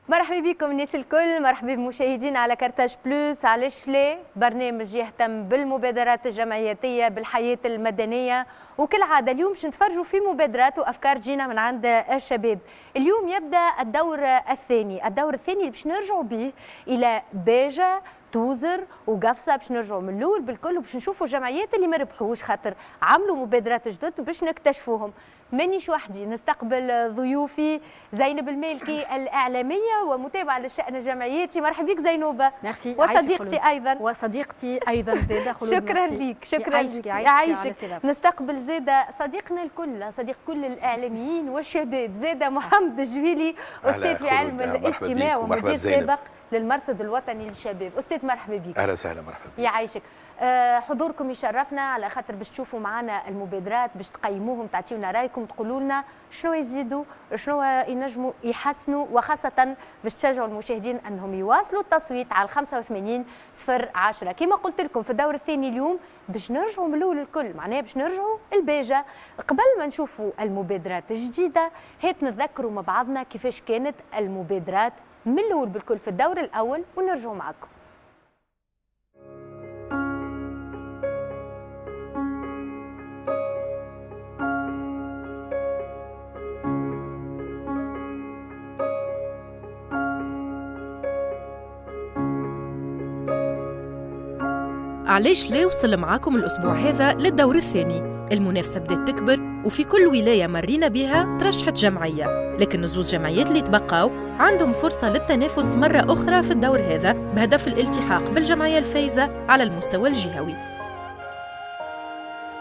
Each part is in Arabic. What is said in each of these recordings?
مرحبا بكم الناس الكل، مرحبا بمشاهدينا على كارتاج بلوس. علاش لا؟ برنامج يهتم بالمبادرات الجمعياتيه بالحياه المدنيه، وكالعاده اليوم باش نتفرجوا في مبادرات وافكار جينا من عند الشباب. اليوم يبدا الدور الثاني اللي باش نرجعوا به الى باجة توزر وقفصه، باش نرجعوا من الاول بالكل وباش نشوفوا الجمعيات اللي ما ربحوش خاطر عملوا مبادرات جدد باش نكتشفوهم. مانيش وحدي، نستقبل ضيوفي زينب المالكي الإعلامية ومتابعة للشأن الجمعياتي. مرحبا بك زينوبة. ميرسي. وصديقتي أيضا زيادة خلود. شكرا لك، شكرا لك، يعيشك. نستقبل زادة صديقنا الكل، صديق كل الإعلاميين والشباب، زادة محمد الجويلي، أستاذ في علم الاجتماع ومدير سابق للمرصد الوطني للشباب. أستاذ مرحبا بك. أهلا وسهلا، مرحبا بك. يعيشك. حضوركم يشرفنا على خاطر باش تشوفوا معنا المبادرات، باش تقيموهم، تعطيونا رايكم، تقولوا لنا شنو يزيدوا، شنو ينجموا يحسنوا، وخاصة باش تشجعوا المشاهدين انهم يواصلوا التصويت على 85-010. كما قلت لكم في الدور الثاني اليوم باش نرجعوا من الاول الكل، معناها باش نرجعوا الباجة. قبل ما نشوفوا المبادرات الجديدة هات نتذكروا مع بعضنا كيفاش كانت المبادرات من الاول بالكل في الدور الاول ونرجعوا معكم. علاش لا وصل معاكم الأسبوع هذا للدور الثاني. المنافسة بدأت تكبر وفي كل ولاية مرينا بها ترشحت جمعية، لكن الزوز جمعيات اللي تبقاو عندهم فرصة للتنافس مرة أخرى في الدور هذا بهدف الالتحاق بالجمعية الفايزة على المستوى الجهوي.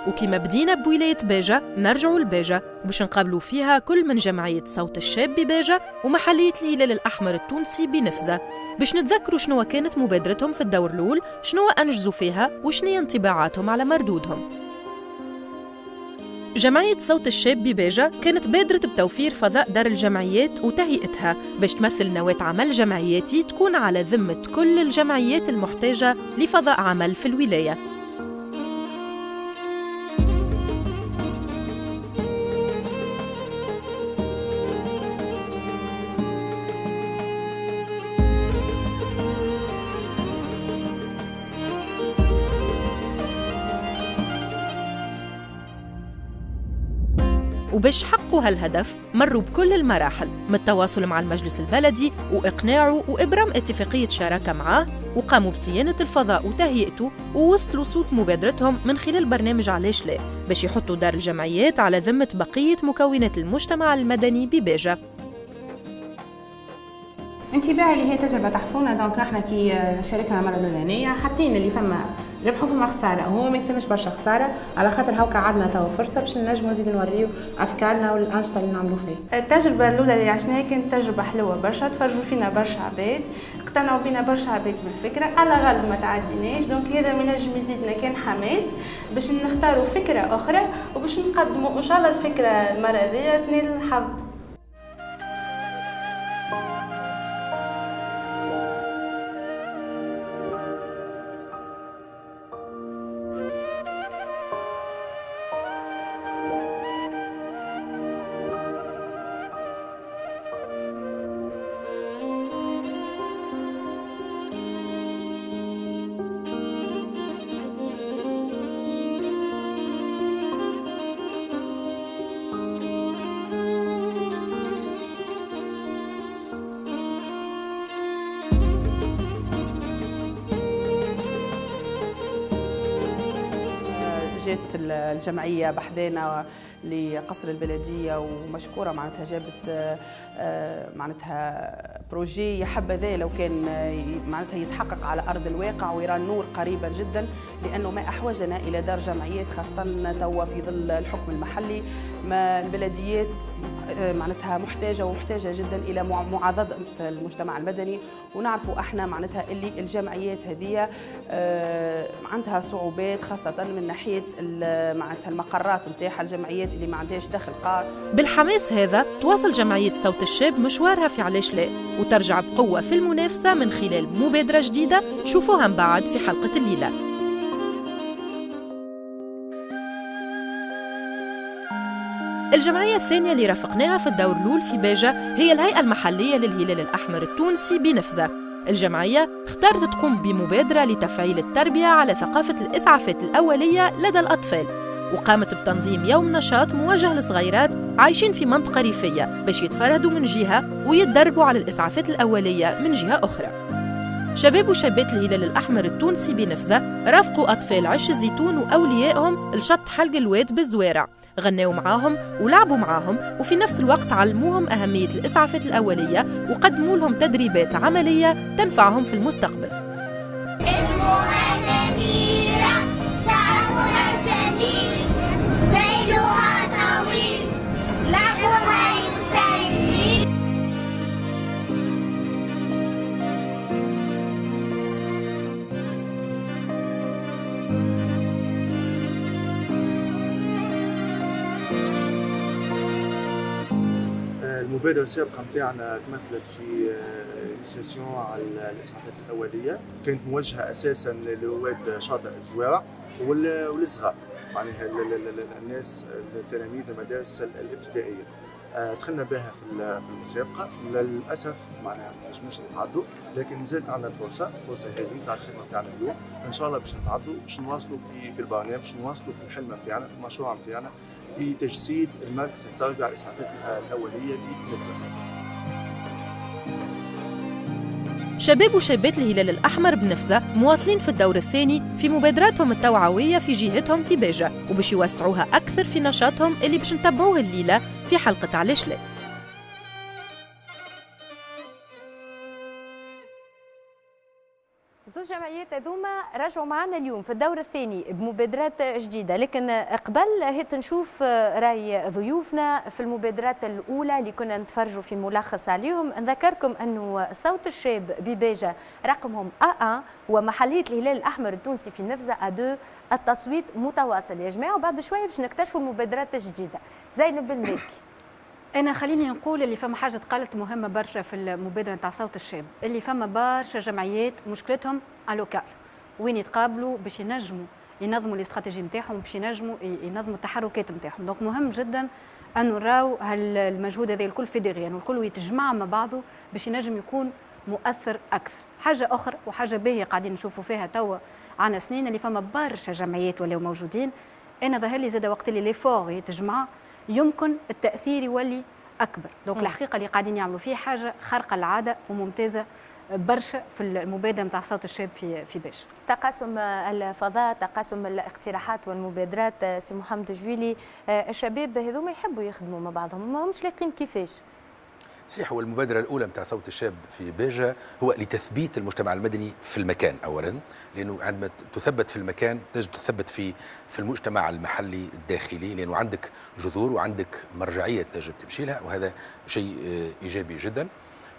وكما بدينا بولاية باجة نرجعوا لباجة باش نقابلوا فيها كل من جمعية صوت الشاب بباجة ومحلية الهلال الأحمر التونسي بنفذة باش نتذكروا شنو كانت مبادرتهم في الدور الأول، شنو أنجزوا فيها وشنو انطباعاتهم على مردودهم. جمعية صوت الشاب بباجة كانت بادرت بتوفير فضاء دار الجمعيات وتهيئتها باش تمثل نواة عمل جمعياتي تكون على ذمة كل الجمعيات المحتاجة لفضاء عمل في الولاية. وباش حقوا هالهدف مروا بكل المراحل من التواصل مع المجلس البلدي وإقناعه وإبرام اتفاقية شراكة معاه، وقاموا بصيانة الفضاء وتهيئته، ووصلوا صوت مبادرتهم من خلال برنامج علاش لا باش يحطوا دار الجمعيات على ذمة بقية مكونات المجتمع المدني بباجة. انتباعي اللي هي تجربة تحفونا. دونك نحن كي شاركنا المرة الأولانية حاطين اللي فما ربحوا فما خسارة، وهو ما يسمش برشا خسارة، على خاطر هاكا عندنا توا فرصة باش نجموا نزيد نوريو أفكارنا والأنشطة اللي نعملوا فيها. التجربة الأولى اللي عشناها كانت تجربة حلوة برشا، تفرجوا فينا برشا عباد، اقتنعوا بينا برشا عباد بالفكرة، على غالب ما تعديناش. دونك هذا ما ينجم يزيدنا كان حماس باش نختاروا فكرة أخرى وباش نقدموا إن شاء الله الفكرة المرة هذيا تنال الحظ. جات الجمعية بحذانا لقصر البلدية ومشكورة معناتها جابت معناتها بروجي حبذا لو كان معناتها يتحقق على أرض الواقع ويرى النور قريبا جدا، لأنه ما أحوجنا إلى دار جمعيات خاصة توا في ظل الحكم المحلي. ما البلديات معناتها محتاجة ومحتاجة جدا إلى معاضدة المجتمع المدني، ونعرفوا احنا معناتها اللي الجمعيات هذه عندها صعوبات خاصة من ناحية معناتها المقرات نتاعها، الجمعيات اللي ما عندهاش دخل قار. بالحماس هذا تواصل جمعية صوت الشاب مشوارها في علاش لا، وترجع بقوة في المنافسة من خلال مبادرة جديدة تشوفوها من بعد في حلقة الليلة. الجمعية الثانية اللي رافقناها في الدور الأول في باجة هي الهيئة المحلية للهلال الأحمر التونسي بنفذة. الجمعية اختارت تقوم بمبادرة لتفعيل التربية على ثقافة الإسعافات الأولية لدى الأطفال، وقامت بتنظيم يوم نشاط موجه لصغيرات عايشين في منطقة ريفية باش يتفردوا من جهة ويتدربوا على الإسعافات الأولية من جهة أخرى. شباب وشابات الهلال الأحمر التونسي بنفذة رافقوا أطفال عش الزيتون وأوليائهم لشط حلق الواد بالزوارع، غناوا معاهم ولعبوا معاهم، وفي نفس الوقت علموهم أهمية الإسعافات الأولية وقدموا لهم تدريبات عملية تنفعهم في المستقبل. اسمها نميرة، شعرها جميل، ذيلها طويل، لعبها يسلي. المبادرة السابقة نتاعنا تمثلت في انيسياسيون على الإسعافات الأولية، كانت موجهة أساساً لرواد شاطئ الزوارع والصغار، معناها الناس التلاميذ المدارس الابتدائية. دخلنا بها في المسابقة، للأسف معناها ما نجمناش نتعدوا، لكن زالت عندنا الفرصة هذه تاع الخدمة نتاعنا اليوم، إن شاء الله باش نتعدوا، باش نواصلوا في البرنامج، باش نواصلوا في الحلم نتاعنا، في المشروع نتاعنا في تجسيد المركز التربية على الإسعافات الأولية بنفذة. شباب وشابات الهلال الأحمر بنفذة مواصلين في الدور الثاني في مبادراتهم التوعوية في جهتهم في باجة، وباش يوسعوها أكثر في نشاطهم اللي باش نتبعوه الليلة في حلقة علاش لا. زوج جمعيات هذوما رجعوا معنا اليوم في الدور الثاني بمبادرات جديده، لكن قبل هيك نشوف راي ضيوفنا في المبادرات الاولى اللي كنا نتفرجوا في ملخص عليهم. نذكركم انه صوت الشاب بباجة رقمهم A1 ومحليه الهلال الاحمر التونسي في نفذة A2. التصويت متواصل يا جماعه، وبعد شويه باش نكتشفوا المبادرات الجديده. زينب بالميك. أنا خليني نقول اللي فما حاجة قالت مهمة برشا في المبادرة نتاع صوت الشاب، اللي فما برشا جمعيات مشكلتهم على لوكال وين يتقابلوا باش ينجموا ينظموا الاستراتيجي نتاعهم، باش ينجموا ينظموا التحركات نتاعهم. دونك مهم جدا أنه نراو هالمجهود هذا الكل فيدريان والكل يتجمع مع بعضه باش ينجم يكون مؤثر أكثر. حاجة أخرى وحاجة باهية قاعدين نشوفوا فيها توا عنا سنين، اللي فما برشا جمعيات ولاو موجودين. أنا ظهر لي زاد وقت اللي ليفور يتجمع يمكن التأثير يولي أكبر. دونك الحقيقة اللي قاعدين يعملوا فيه حاجة خارقة العادة وممتازة برشا في المبادرة نتاع صوت الشاب في باجة. تقاسم الفضاء، تقاسم الاقتراحات والمبادرات. سي محمد جويلي، الشباب هذوما يحبوا يخدموا مع بعضهم، ما همش لاقين كيفاش. صحيح، هو المبادرة الأولى نتاع صوت الشاب في باجة هو لتثبيت المجتمع المدني في المكان أولا، لأنه عندما تثبت في المكان تجد تثبت في المجتمع المحلي الداخلي، لأنه عندك جذور وعندك مرجعية تجد تمشي لها، وهذا شيء إيجابي جدا.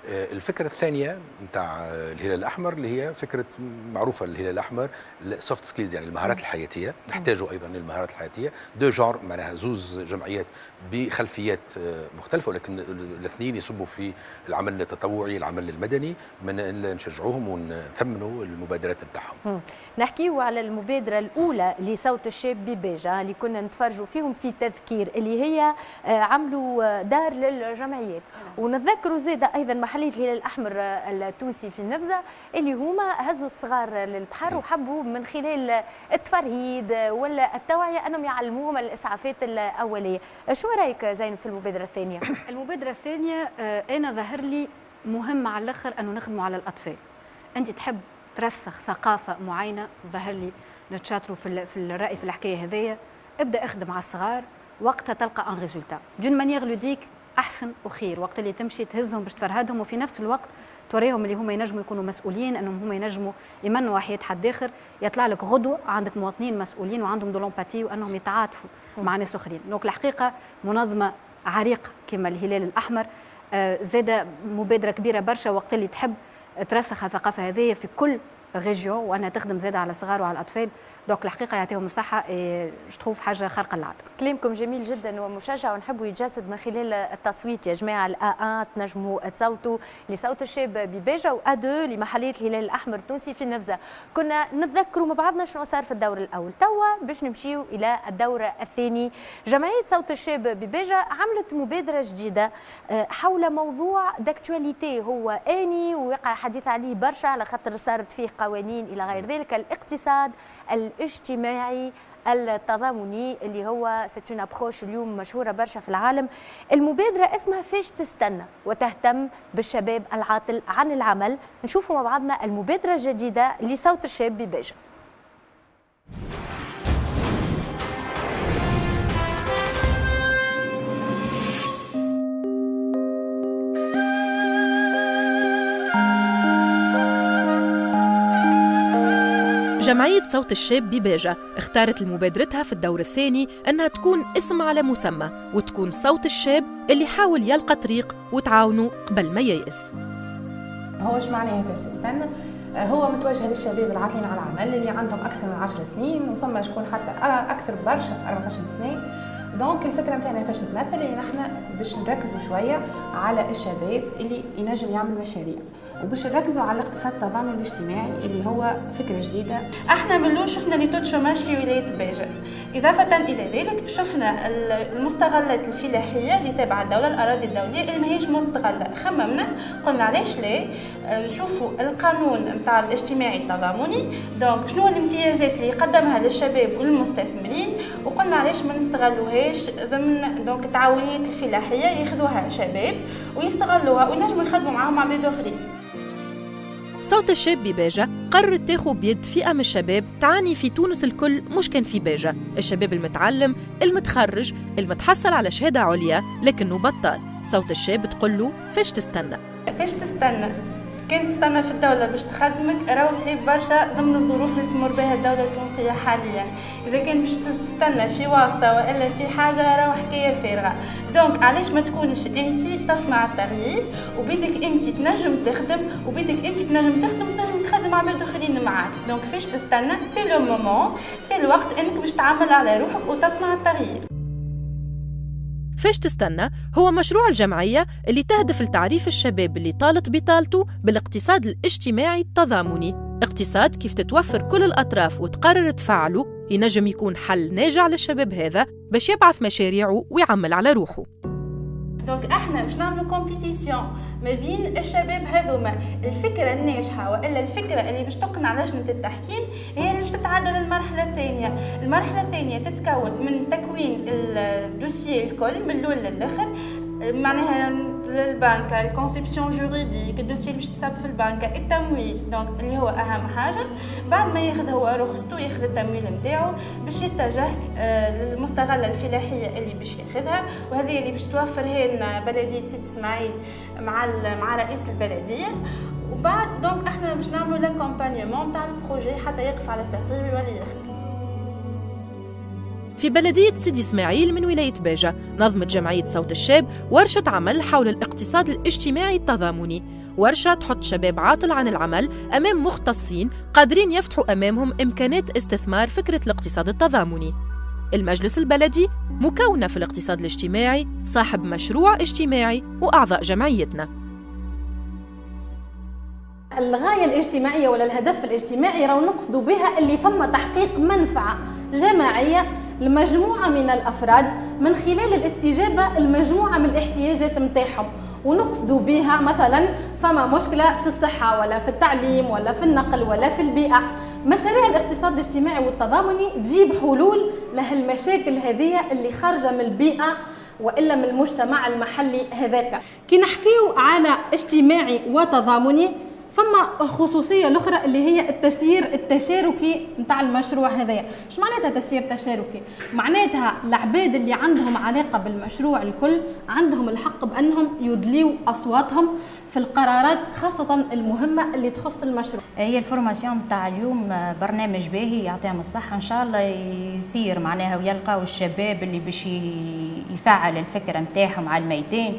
الفكرة الثانية نتاع الهلال الأحمر اللي هي فكرة معروفة للهلال الأحمر، السوفت سكيلز، يعني المهارات الحياتية. نحتاجوا أيضا للمهارات الحياتية، دو جار، معناها زوز جمعيات بخلفيات مختلفة، ولكن الاثنين يصبوا في العمل التطوعي، العمل المدني، من نشجعوهم ونثمنوا المبادرات نتاعهم. نحكيو على المبادرة الأولى لصوت الشاب بباجة اللي كنا نتفرجوا فيهم في تذكير، اللي هي عملوا دار للجمعيات، ونتذكروا زاد أيضا محلية الهلال الأحمر التونسي في النفذة اللي هما هزوا الصغار للبحر وحبوا من خلال التفرهيد ولا التوعية أنهم يعلموهم الإسعافات الأولية. شو رأيك زين في المبادرة الثانية؟ المبادرة الثانية أنا ظهر لي مهم على الآخر أنه نخدموا على الأطفال. أنت تحب ترسخ ثقافة معينة، ظهر لي نتشاطروا في الرأي في الحكاية هذية، ابدأ اخدم على الصغار، وقتها تلقى ان ريزولتا دون مانيير لوديك احسن وخير. وقت اللي تمشي تهزهم باش تفرهدهم، وفي نفس الوقت توريهم اللي هما ينجموا يكونوا مسؤولين، انهم هما ينجموا يمنوا حياه حد اخر. يطلع لك غدوه عندك مواطنين مسؤولين وعندهم دو لومباتي وانهم يتعاطفوا مع ناس اخرين. دونك الحقيقه منظمه عريقه كما الهلال الاحمر، زاد مبادره كبيره برشا. وقت اللي تحب ترسخ الثقافه هذه في كل ريجيون وانها تخدم زاده على الصغار وعلى الاطفال. دونك الحقيقه يعطيهم الصحه تشوف حاجه خارقه للعاده. كلامكم جميل جدا ومشجع ونحبوا يتجسد من خلال التصويت يا جماعه. الA1 تنجموا تصوتوا لصوت الشاب بباجه، وA2 لمحليه الهلال الاحمر التونسي في النفزه. كنا نتذكروا مع بعضنا شنو صار في الدور الاول، توا باش نمشيو الى الدور الثاني. جمعيه صوت الشاب بباجه عملت مبادره جديده حول موضوع داكتواليتي هو اني ويقع الحديث عليه برشا على خاطر صارت فيه قوانين الى غير ذلك، الاقتصاد الاجتماعي التضامني اللي هو سيت اون ابروش اليوم مشهوره برشا في العالم. المبادره اسمها فاش تستنى وتهتم بالشباب العاطل عن العمل. نشوفوا مع بعضنا المبادره الجديده لصوت الشاب بباجه. جمعية صوت الشاب بباجة اختارت لمبادرتها في الدور الثاني أنها تكون اسم على مسمى وتكون صوت الشاب اللي حاول يلقى طريق وتعاونوا قبل ما ييأس. هو ايش معناها فاش تستنى؟ هو متوجه للشباب العاطلين عن العمل اللي عندهم أكثر من 10 سنين وفما شكون حتى أكثر برشا 14 سنة. دونك الفكره نتاعنا فاش تتمثل اللي نحن باش نركزوا شويه على الشباب اللي ينجم يعمل مشاريع، وباش نركزوا على الاقتصاد التضامني الاجتماعي اللي هو فكره جديده. احنا من الاول شفنا لي تو شوماج في ولايه باجه، اضافه الى ذلك شفنا المستغلات الفلاحيه اللي تابعه الدوله، الاراضي الدوليه اللي ماهيش مستغله. خممنا قلنا علاش لا نشوفوا القانون نتاع الاجتماعي التضامني، دونك شنو الامتيازات اللي يقدمها للشباب والمستثمرين، وقلنا علاش ما نستغلوهاش ضمن دونك التعاونيات الفلاحيه ياخذوها شباب ويستغلوها ونجموا نخدموا معاهم عباد اخرين. صوت الشاب بباجة قررت تاخذ بيد فئة من الشباب تعاني في تونس الكل، مش كان في باجة، الشباب المتعلم المتخرج المتحصل على شهادة عليا لكنه بطال. صوت الشاب تقول له فاش تستنى؟ فاش تستنى؟ كنت تستنى في الدولة باش تخدمك راهو صعيب برشا ضمن الظروف اللي تمر بها الدولة التونسية حاليا. إذا كان باش تستنى في واسطة وإلا في حاجة راهو حكاية فارغة. دونك علاش ما تكونش أنت تصنع التغيير وبيدك أنت تنجم تخدم وبيدك أنت تنجم تخدم عباد آخرين معاك. دونك فاش تستنى؟ سي لو مومون، سي الوقت أنك باش تعمل على روحك وتصنع التغيير. فاش تستنى هو مشروع الجمعية اللي تهدف لتعريف الشباب اللي طالت بطالته بالاقتصاد الاجتماعي التضامني، اقتصاد كيف تتوفر كل الأطراف وتقرر تفعله ينجم يكون حل ناجع للشباب هذا باش يبعث مشاريعه ويعمل على روحه. دونك احنا باش نعملوا كومبيتيسيون ما بين الشباب هذوما، الفكره الناجحه والا الفكره اللي باش تقنع لجنه التحكيم هي اللي باش تتعدى للمرحله الثانيه. المرحله الثانيه تتكون من تكوين الدوسيي الكل من الاول للاخر، معناها البنكه، الكونسيبسيون جوريديك، الدوسيي اللي باش تصب في البنكه، التمويل، دونك اللي هو اهم حاجه. بعد ما ياخذ هو رخصته ياخذ التمويل نتاعو باش يتجه للمستغله الفلاحيه اللي باش ياخذها، وهذه اللي باش توفرها لنا بلديه سيدي اسماعيل مع رئيس البلديه. وبعد دونك احنا باش نعملوا لاكومبانيومون تاع البروجي حتى يقف على ساقيه ويولي يخدم. في بلدية سيدي اسماعيل من ولاية باجة نظمت جمعية صوت الشاب ورشة عمل حول الاقتصاد الاجتماعي التضامني، ورشة تحط شباب عاطل عن العمل أمام مختصين قادرين يفتحوا أمامهم إمكانات استثمار فكرة الاقتصاد التضامني. المجلس البلدي مكونة في الاقتصاد الاجتماعي صاحب مشروع اجتماعي وأعضاء جمعيتنا. الغاية الاجتماعية ولا الهدف الاجتماعي راهو نقصدوا بها اللي فما تحقيق منفعة جماعية لمجموعة من الأفراد من خلال الاستجابة المجموعة من الاحتياجات متاعهم، ونقصدوا بها مثلا فما مشكلة في الصحة ولا في التعليم ولا في النقل ولا في البيئة. مشاريع الاقتصاد الاجتماعي والتضامني تجيب حلول لهالمشاكل هذه اللي خارجة من البيئة وإلا من المجتمع المحلي هذاك. كي نحكيو على اجتماعي وتضامني فما الخصوصية الأخرى اللي هي التسيير التشاركي نتاع المشروع هذايا. اش معناتها تسيير تشاركي؟ معناتها العباد اللي عندهم علاقة بالمشروع الكل عندهم الحق بأنهم يدليوا أصواتهم في القرارات خاصة المهمة اللي تخص المشروع. هي الفورماسيون نتاع اليوم برنامج باهي يعطيهم الصحة إن شاء الله يسير معناها ويلقاو الشباب اللي باش يفعل الفكرة نتاعهم على الميدان.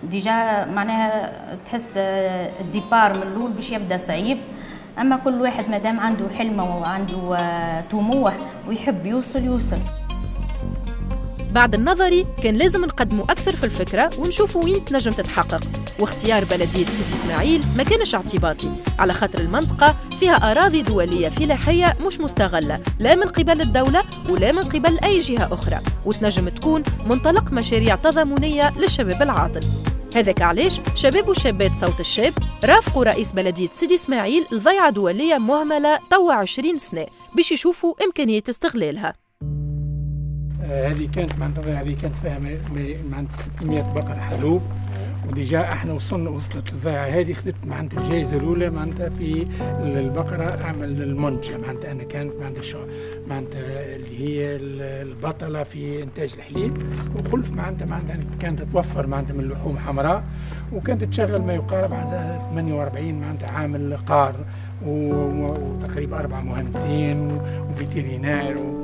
ديجا معناها تحس الديبار من الاول باش يبدا صعيب، اما كل واحد مادام عنده حلمه وعنده طموح ويحب يوصل. بعد النظري كان لازم نقدموا أكثر في الفكرة ونشوفوا وين تنجم تتحقق، واختيار بلدية سيدي إسماعيل ما كانش اعتباطي، على خاطر المنطقة فيها أراضي دولية فلاحية مش مستغلة لا من قبل الدولة ولا من قبل أي جهة أخرى، وتنجم تكون منطلق مشاريع تضامنية للشباب العاطل. هذاك علاش شباب وشابات صوت الشاب رافقوا رئيس بلدية سيدي إسماعيل لضيعة دولية مهملة توا 20 سنة باش يشوفوا إمكانية استغلالها. هذه كانت معناتها هذه كانت فيها معناتها 600 بقرة حلوب، وديجا احنا وصلت الضيعة هذه خدت معناتها الجائزة الأولى معناتها في البقرة أعمل المنتجة، معناتها أنا كانت معناتها اللي هي البطلة في إنتاج الحليب، وخلف معناتها كانت توفر معناتها من لحوم حمراء، وكانت تشغل ما يقارب على 48 معناتها عامل قار وتقريبا 4 مهندسين وفيترينار.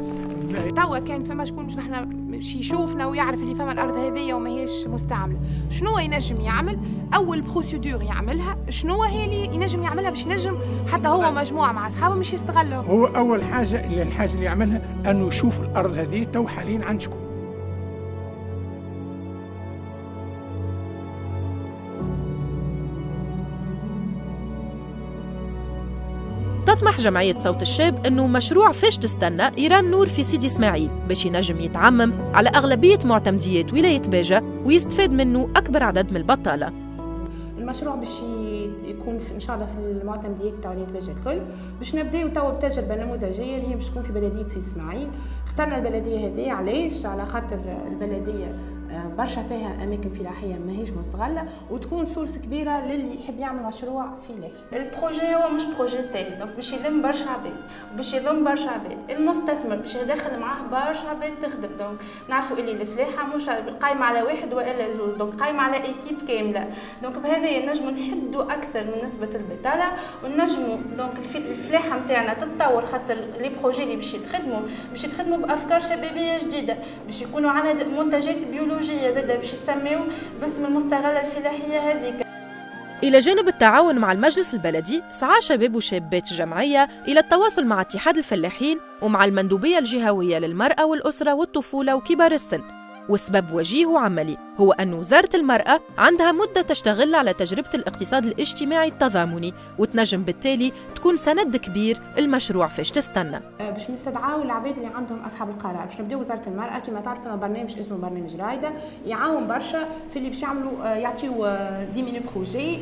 توا كان فما شكون باش نحنا باش يشوفنا ويعرف اللي فما الارض هذيا وماهيش مستعمله، شنو ينجم يعمل؟ اول بروسيدور يعملها شنو هي اللي ينجم يعملها باش ينجم حتى هو مجموعه مع اصحابه مش يستغلوا. هو اول حاجه اللي يعملها انه يشوف الارض هذه تو حاليا عند شكون. تطمح جمعية صوت الشاب أنه مشروع فاش تستنى يرى النور في سيدي إسماعيل باش ينجم يتعمم على أغلبية معتمديات ولاية باجة ويستفاد منه أكبر عدد من البطالة. المشروع باش يكون إن شاء الله في المعتمديات تاع ولاية باجة الكل، باش نبداو توا بتجربة نموذجية اللي هي باش تكون في بلدية سيدي إسماعيل. اخترنا البلدية هذه علاش؟ على خاطر البلدية برشا فيها اماكن فلاحيه ماهيش مستغله وتكون سورس كبيره للي يحب يعمل مشروع فلاحي. البروجي هو مش بروجي سهل، دونك باش يلم برشا عباد وباش يضم برشا عباد، المستثمر باش يدخل معاه برشا عباد تخدم، دونك نعرفوا اللي الفلاحه مش قايمه على واحد والا زوج، دونك قايمه على ايكيب كامله، دونك بهذا نجموا نحدوا اكثر من نسبه البطاله ونجموا دونك الفلاحه نتاعنا تتطور، خاطر لي بروجي اللي باش يتخدموا بافكار شبابيه جديده، باش يكونوا عندنا منتجات بيولوجيه زادة باش يتسميو باسم المستغلة الفلاحية هذيك. إلى جانب التعاون مع المجلس البلدي، سعى شباب وشابات الجمعية إلى التواصل مع اتحاد الفلاحين ومع المندوبية الجهوية للمرأة والأسرة والطفولة وكبار السن. والسبب وجيه وعملي هو أن وزارة المرأة عندها مدة تشتغل على تجربة الاقتصاد الاجتماعي التضامني، وتنجم بالتالي تكون سند كبير المشروع فاش تستنى. باش نستدعاو العباد اللي عندهم أصحاب القرار، باش نبداو وزارة المرأة كما تعرف برنامج اسمه برنامج رايدة يعاون برشا في اللي باش يعملوا يعطيو دي ميني بروجي.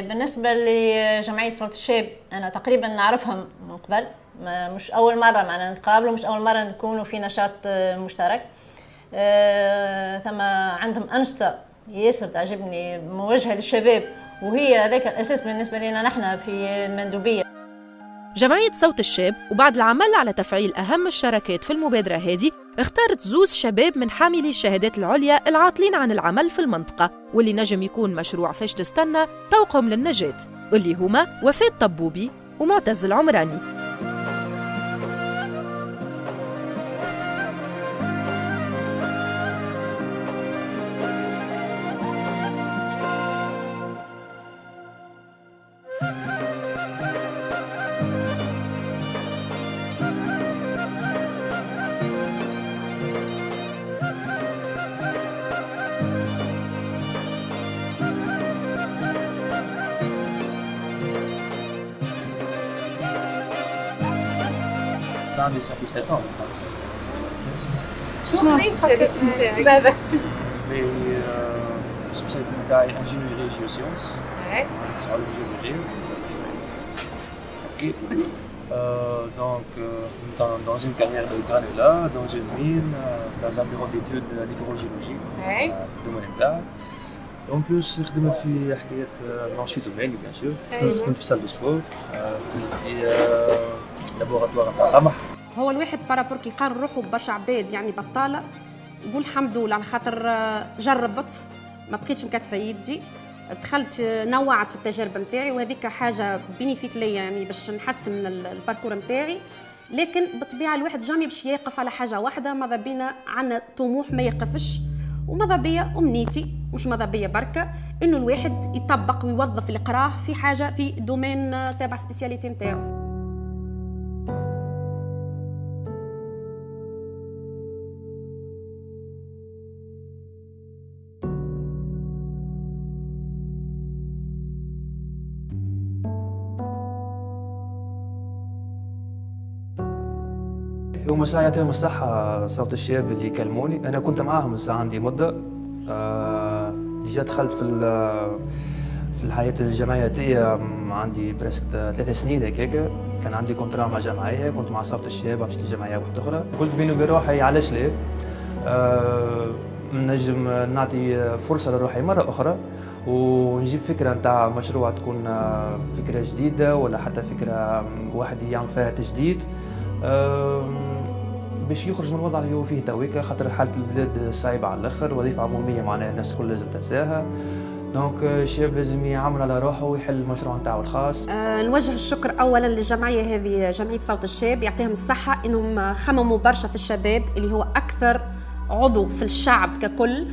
بالنسبة لجمعية صوت الشاب أنا تقريبا نعرفها من قبل، مش أول مرة معنا نتقابلوا، مش أول مرة نكونوا في نشاط مشترك. ثم عندهم أنشطة ياسر تعجبني موجهة للشباب، وهي ذاك الأساس بالنسبة لنا نحن في المندوبية. جمعية صوت الشاب وبعد العمل على تفعيل أهم الشراكات في المبادرة هذه اختارت زوز شباب من حاملي الشهادات العليا العاطلين عن العمل في المنطقة، واللي نجم يكون مشروع فاش تستنى طوقهم للنجاة، واللي هما وفاء طبوبي ومعتز العمراني. عندي 7 ans. شنو السبيسياليتي نتاعك؟ في السبيسياليتي نتاعي انجينيوري جيوسيونس. نسعى للجيولوجيا. اوكي. Donc dans une carrière de granulat, dans une mine, dans un bureau d'études d'hydrogéologie. الدومين نتاعي. En plus خدمت في حكاية مانش في دوميني بيان سور. خدمت في سال دو سبور. في لابوراتوار نتاع قمح. هو الواحد بارابور كي يقارن روحه ببرشا عباد يعني بطاله نقول الحمد لله على خاطر جربت ما بقيتش مكتفه يدي، دخلت نوعت في التجارب نتاعي وهذيك حاجه بينيفيك ليا يعني باش نحسن الباركور نتاعي، لكن بالطبيعه الواحد جامي باش يقف على حاجه واحده، ماذا بينا عندنا طموح ما يقفش وماذا بيا امنيتي مش ماذا بيا بركة انه الواحد يطبق ويوظف اللي قراه في حاجه في دومين تابع سبيسياليتي نتاعو. هما الساعة يعطيهم الصحة صوت الشباب اللي كلموني، أنا كنت معاهم الساعة عندي مدة. ديجا دخلت في الحياة الجمعياتية عندي بريسك 3 سنين هكاك. كان عندي كونترا مع جمعية، كنت مع صوت الشباب، مشيت لجمعية واحدة أخرى. قلت بيني وبين روحي علاش لا نجم نعطي فرصة لروحي مرة أخرى ونجيب فكرة نتاع مشروع تكون فكرة جديدة ولا حتى فكرة واحد يعمل فيها تجديد باش يخرج من الوضع اللي هو فيه تويكا، خاطر حالة البلاد صعيبة على الآخر، وظيفة عمومية معناها الناس الكل لازم تنساها. دونك الشاب لازم يعمل على روحه ويحل المشروع نتاعو الخاص. نوجه الشكر اولا للجمعيه هذه، جمعيه صوت الشاب، يعطيهم الصحه انهم خمموا برشا في الشباب اللي هو اكثر عضو في الشعب ككل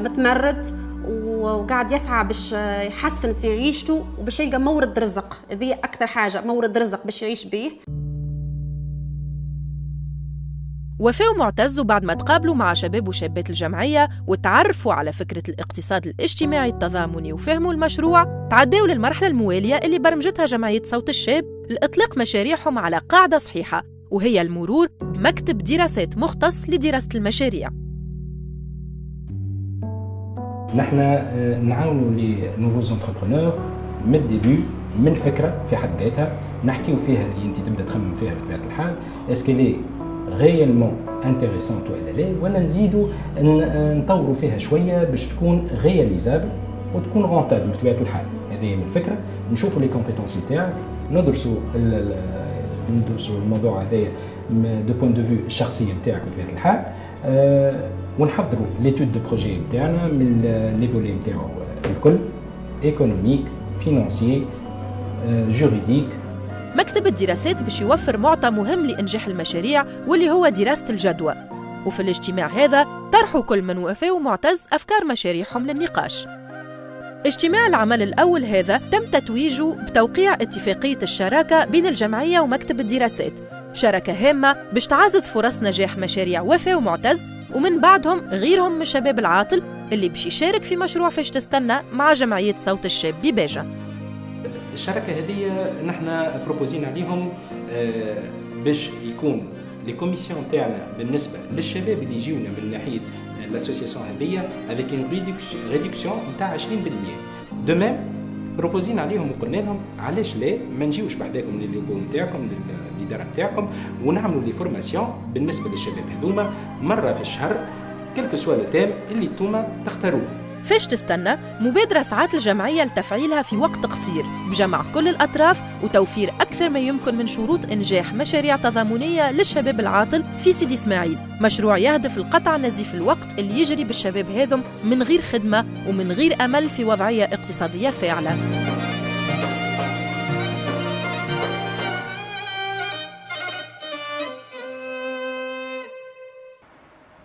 متمرد وقاعد يسعى باش يحسن في عيشته وباش يلقى مورد رزق. هذه اكثر حاجه، مورد رزق باش يعيش به. وفاء ومعتز بعد ما تقابلوا مع شباب وشابات الجمعية وتعرفوا على فكرة الاقتصاد الاجتماعي التضامني وفهموا المشروع، تعداوا للمرحلة الموالية اللي برمجتها جمعية صوت الشاب لإطلاق مشاريعهم على قاعدة صحيحة، وهي المرور بمكتب دراسات مختص لدراسة المشاريع. نحن نعاونوا لي نوفوز انتربرونور من الديبي، من الفكرة في حد ذاتها، نحكيو فيها اللي انت تبدا تخمم فيها بطبيعة الحال، اسكي لي غيالمون انتريسونت ولا لا، ولا نزيدوا نطوروا فيها شويه باش تكون غياليزابل وتكون رونتابل بطبيعه الحال. هذه من الفكره. نشوفوا لي كومبيتونس نتاعك، ندرسوا الموضوع هذايا دو بوين دو فيو الشخصيه نتاعك بطبيعه الحال، ونحضروا ليتود دو بروجي نتاعنا من لي فولي نتاعو الكل، ايكونوميك، فينانسيي، جوريديك. مكتب الدراسات باش يوفر معطى مهم لإنجاح المشاريع واللي هو دراسة الجدوى، وفي الاجتماع هذا طرحوا كل من وفاء ومعتز أفكار مشاريعهم للنقاش. اجتماع العمل الأول هذا تم تتويجه بتوقيع اتفاقية الشراكة بين الجمعية ومكتب الدراسات، شراكة هامة باش تعزز فرص نجاح مشاريع وفاء ومعتز ومن بعدهم غيرهم من الشباب العاطل اللي باش يشارك في مشروع فاش تستنى مع جمعية صوت الشاب بباجة. الشراكه هذه نحن بروبوزين عليهم باش يكون لي كوميسيون تاعنا بالنسبه للشباب اللي يجيونا من ناحيه لاسوسياسيون هذه افيك اون ريدكسيون نتاع 20%. دو ميم بروبوزين عليهم وقلنا لهم علاش لا ما نجيوش بحذاكم لللوغو نتاعكم للاداره نتاعكم ونعملوا لي فورماسيون بالنسبه للشباب هذوما مره في الشهر كلكو سوا لو تيم اللي انتوما تختاروه. فاش تستنى مبادرة ساعات الجمعية لتفعيلها في وقت قصير بجمع كل الأطراف وتوفير أكثر ما يمكن من شروط إنجاح مشاريع تضامنية للشباب العاطل في سيدي إسماعيل، مشروع يهدف لقطع نزيف الوقت اللي يجري بالشباب هذم من غير خدمة ومن غير أمل في وضعية اقتصادية فاعلة.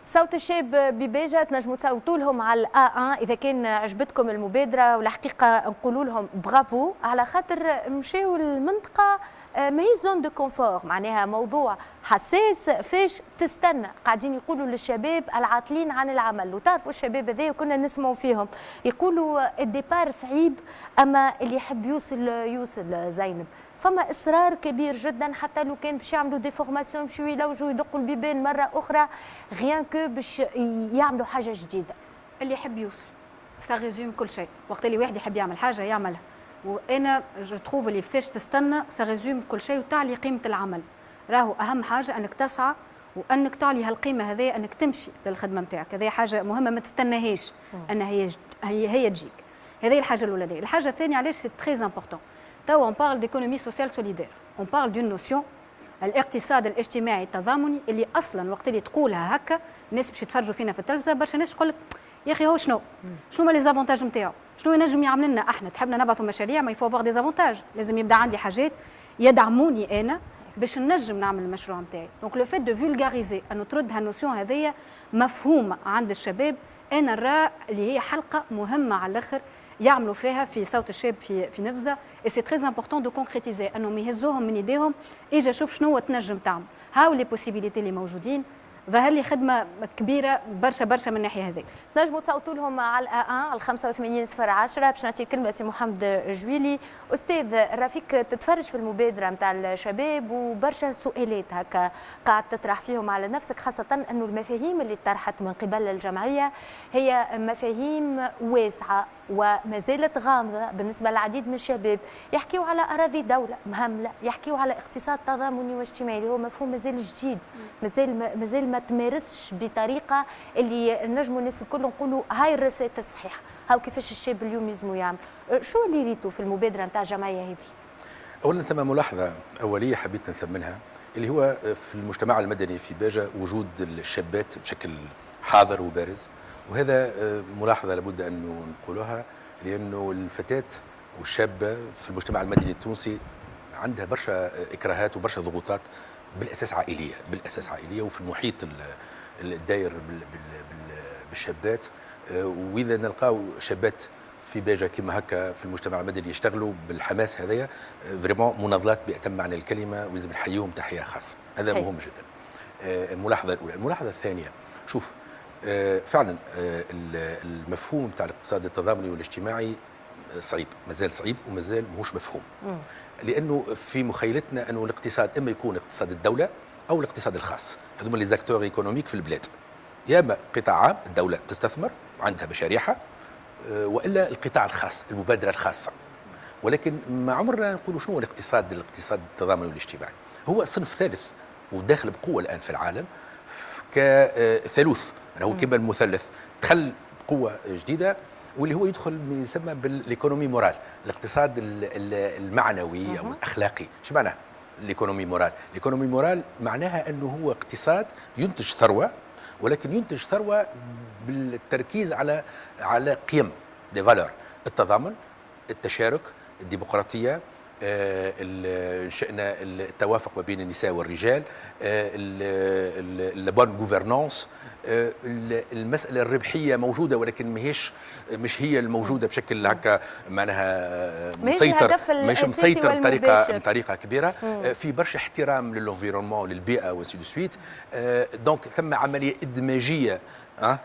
صوت الشاب بباجة تنجموا تصوتوا لهم على A1 إذا كان عجبتكم المبادرة، والحقيقة نقولوا لهم برافو على خاطر مشاو المنطقة ماهي زون دو كونفور، معناها موضوع حساس فاش تستنى. قاعدين يقولوا للشباب العاطلين عن العمل، وتعرفوا الشباب هذا وكنا نسمعوا فيهم يقولوا الديبار صعيب أما اللي يحب يوصل زينب. فما اصرار كبير جدا حتى لو كان باش يعملوا دي فورماسيون باش يلوجوا يدقوا البيبان مره اخرى غيان كو باش يعملوا حاجه جديده. اللي يحب يوصل سا ريزوم كل شيء، وقت اللي واحد يحب يعمل حاجه يعملها، وانا جو تروف اللي فاش تستنى سا ريزوم كل شيء وتعلي قيمه العمل. راهو اهم حاجه انك تسعى وانك تعلي هالقيمه هذه، انك تمشي للخدمه نتاعك، هذه حاجه مهمه ما تستناهاش انها هي تجيك. هذه الحاجه الاولى. الحاجه الثانيه علاش سي تري امبورطون، on parle d'économie sociale solidaire، on parle d'une notion الاقتصاد الاجتماعي التضامني اللي اصلا وقت اللي تقولها هكا الناس باش يتفرجوا فينا في التلفزه برشا ناس تقول لك يا اخي هو شنو هما لي زافونتاج نتاعو، شنو ينجم يعمل لنا احنا، تحبنا نبعثوا مشاريع ما يفو افوار دي زافونتاج، لازم يبدا عندي حاجات يدعموني انا باش نجم نعمل المشروع نتاعي. دونك لو فيت دو فولغاريزي انه ترد هالنوسيون هذيا مفهومه عند الشباب انا نرى اللي هي حلقه مهمه على الاخر يعملوا فيها في صوت الشاب في نفزه. اي سي تري امبورطون دو كونكريتيزي انهم يهزوهم من ايديهم. اجا شوف شنو تنجم تعمل، هاو لي بوسيبيليتي اللي موجودين. ظهر لي خدمه كبيره برشا من الناحيه هذيك. تنجموا تصوتوا لهم على A1 على 85 010 باش نعطي الكلمه سي محمد جويلي. استاذ رفيق، تتفرج في المبادره نتاع الشباب وبرشا سؤالات هكا قاعد تطرح فيهم على نفسك، خاصه انه المفاهيم اللي طرحت من قبل الجمعيه هي مفاهيم واسعه وما زالت غامضه بالنسبه للعديد من الشباب. يحكيوا على اراضي دوله مهمله، يحكيوا على اقتصاد تضامني واجتماعي اللي هو مفهوم مازال جديد، مازال ما تمارسش بطريقه اللي نجموا الناس الكل نقولوا هاي الرسائل الصحيحه. هاو كيفاش الشاب اليوم يلزموا يعمل. شو اللي ريتوا في المبادره نتاع الجمعيه هذه؟ اولا ثم ملاحظه اوليه حبيت نثمنها، اللي هو في المجتمع المدني في باجة وجود الشابات بشكل حاضر وبارز، وهذا ملاحظه لابد ان نقولها، لانه الفتاه والشابه في المجتمع المدني التونسي عندها برشا اكراهات وبرشا ضغوطات بالاساس عائليه وفي المحيط الداير بالشابات. واذا نلقاو شابات في باجة كما هكا في المجتمع المدني يشتغلوا بالحماس هذايا فريمون مناضلات بأتم معنى الكلمه، ولازم نحييهم تحيه خاصه. هذا صحيح. مهم جدا. الملاحظه الاولى. الملاحظه الثانيه، شوف فعلا المفهوم تاع الاقتصاد التضامني والاجتماعي صعيب، مازال صعيب ومازال ماهوش مفهوم. لانه في مخيلتنا انه الاقتصاد اما يكون اقتصاد الدوله او الاقتصاد الخاص، هذوما لي زاكتور ايكونوميك في البلاد. يا اما قطاع عام الدوله تستثمر وعندها مشاريعها، والا القطاع الخاص المبادره الخاصه. ولكن ما عمرنا نقولوا شنو هو الاقتصاد التضامني والاجتماعي. هو صنف ثالث وداخل بقوه الان في العالم كثالوث، هو كما المثلث دخل بقوه جديده، واللي هو يدخل يسمى بالايكونومي مورال، الاقتصاد المعنوي او الاخلاقي. ايش معناه الايكونومي مورال؟ الايكونومي مورال معناها انه هو اقتصاد ينتج ثروه، ولكن ينتج ثروه بالتركيز على قيم دي فالور، التضامن، التشارك، الديمقراطيه، شأن التوافق ما بين النساء والرجال، البون جوفرنانس، المسألة الربحية موجودة ولكن مش هي الموجودة بشكل هكا معناها مسيطر، مش مسيطر بطريقة كبيرة. في برشا احترام للانفيرونمون للبيئة وسي دو سويت. دونك ثم عملية إدماجية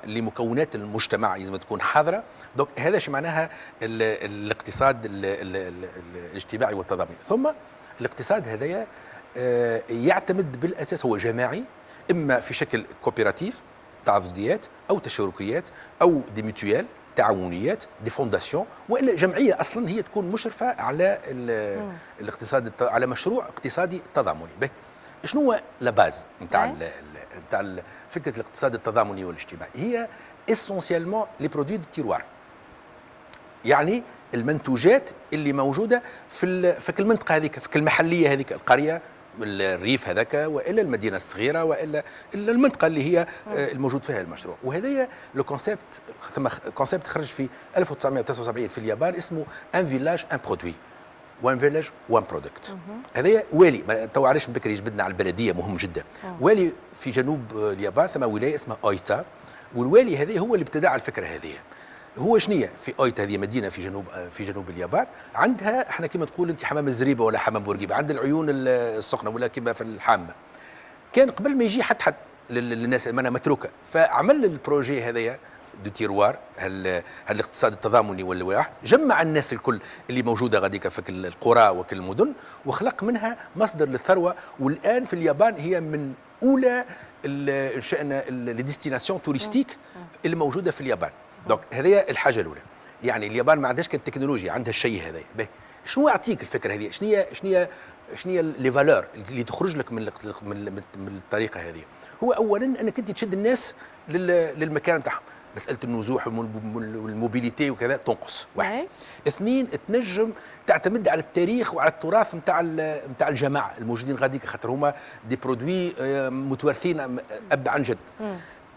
لمكونات المجتمع لازم تكون حاضرة. دونك هذا شو معناها الاقتصاد الاجتماعي والتضامني. ثم الاقتصاد هذايا يعتمد بالأساس هو جماعي، إما في شكل كوبيراتيف تعضديات أو تشاركيات أو دي ميتويال تعاونيات دي فونداسيون، والا جمعيه اصلا هي تكون مشرفه على الاقتصاد، على مشروع اقتصادي تضامني. شنو هو لا باز نتاع فكره الاقتصاد التضامني والاجتماعي؟ هي اسونسيالمون لي برودوي دو تيروار، يعني المنتوجات اللي موجوده في المنطقه هذيك، في المحليه هذيك، القريه، الريف هذاك، والا المدينه الصغيره، والا المنطقه اللي هي الموجود فيها المشروع. وهذايا لو كونسيبت، ثم كونسيبت خرج في 1979 في اليابان اسمه ان فيلاج ان برودوي، وان فيلاج وان برودكت. هذايا والي تو علاش من بكري جبدنا على البلديه مهم جدا. والي في جنوب اليابان ثم ولايه اسمها اويتا، والوالي هذا هو اللي ابتدع الفكره هذه. هو شنية في اويتا، هذه مدينه في جنوب اليابان، عندها احنا كما تقول انت حمام الزريبه ولا حمام بورقيبه، عند العيون السخنه ولا كما في الحامه. كان قبل ما يجي حد للناس مانا متروكه، فعمل البروجي هذايا دو تيروار، الاقتصاد التضامني والواحد، جمع الناس الكل اللي موجوده غاديكا في القرى وكل المدن، وخلق منها مصدر للثروه. والان في اليابان هي من اولى شأن الديستيناسيون توريستيك اللي موجوده في اليابان. دونك هذه الحاجه الاولى. يعني اليابان ما عندهاش كان تكنولوجيا، عندها الشيء هذا. شنو يعطيك الفكره هذه؟ شنو لي فالور اللي تخرج لك من الطريقه هذه؟ هو اولا انك انت تشد الناس للمكان بتاعهم، مساله النزوح والموبيليتي وكذا تنقص. واحد. اثنين، تنجم تعتمد على التاريخ وعلى التراث نتاع الجماعه الموجودين غاديك، خاطر هما دي برودوي متوارثين اب عن جد.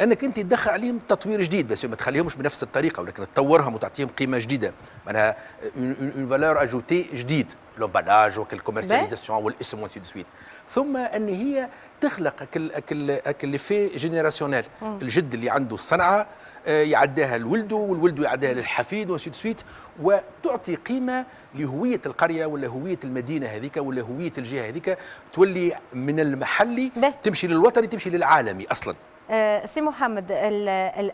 انك انت تدخل عليهم تطوير جديد، بس ما تخليهمش بنفس الطريقه، ولكن تطورهم وتعطيهم قيمه جديده، معناها اون فالور اجوتي جديد، لومبالاج والكوميرسياليزاسيون والاسم وسي دو سويت. ثم ان هي تخلق اكل لي في جينيراسيونيل، الجد اللي عنده الصنعه يعداها لولده والولد يعداها للحفيد وسويت، وتعطي قيمه لهويه القريه ولا هويه المدينه هذيك ولا هويه الجهه هذيك، تولي من المحلي تمشي للوطني تمشي للعالمي اصلا. سي محمد،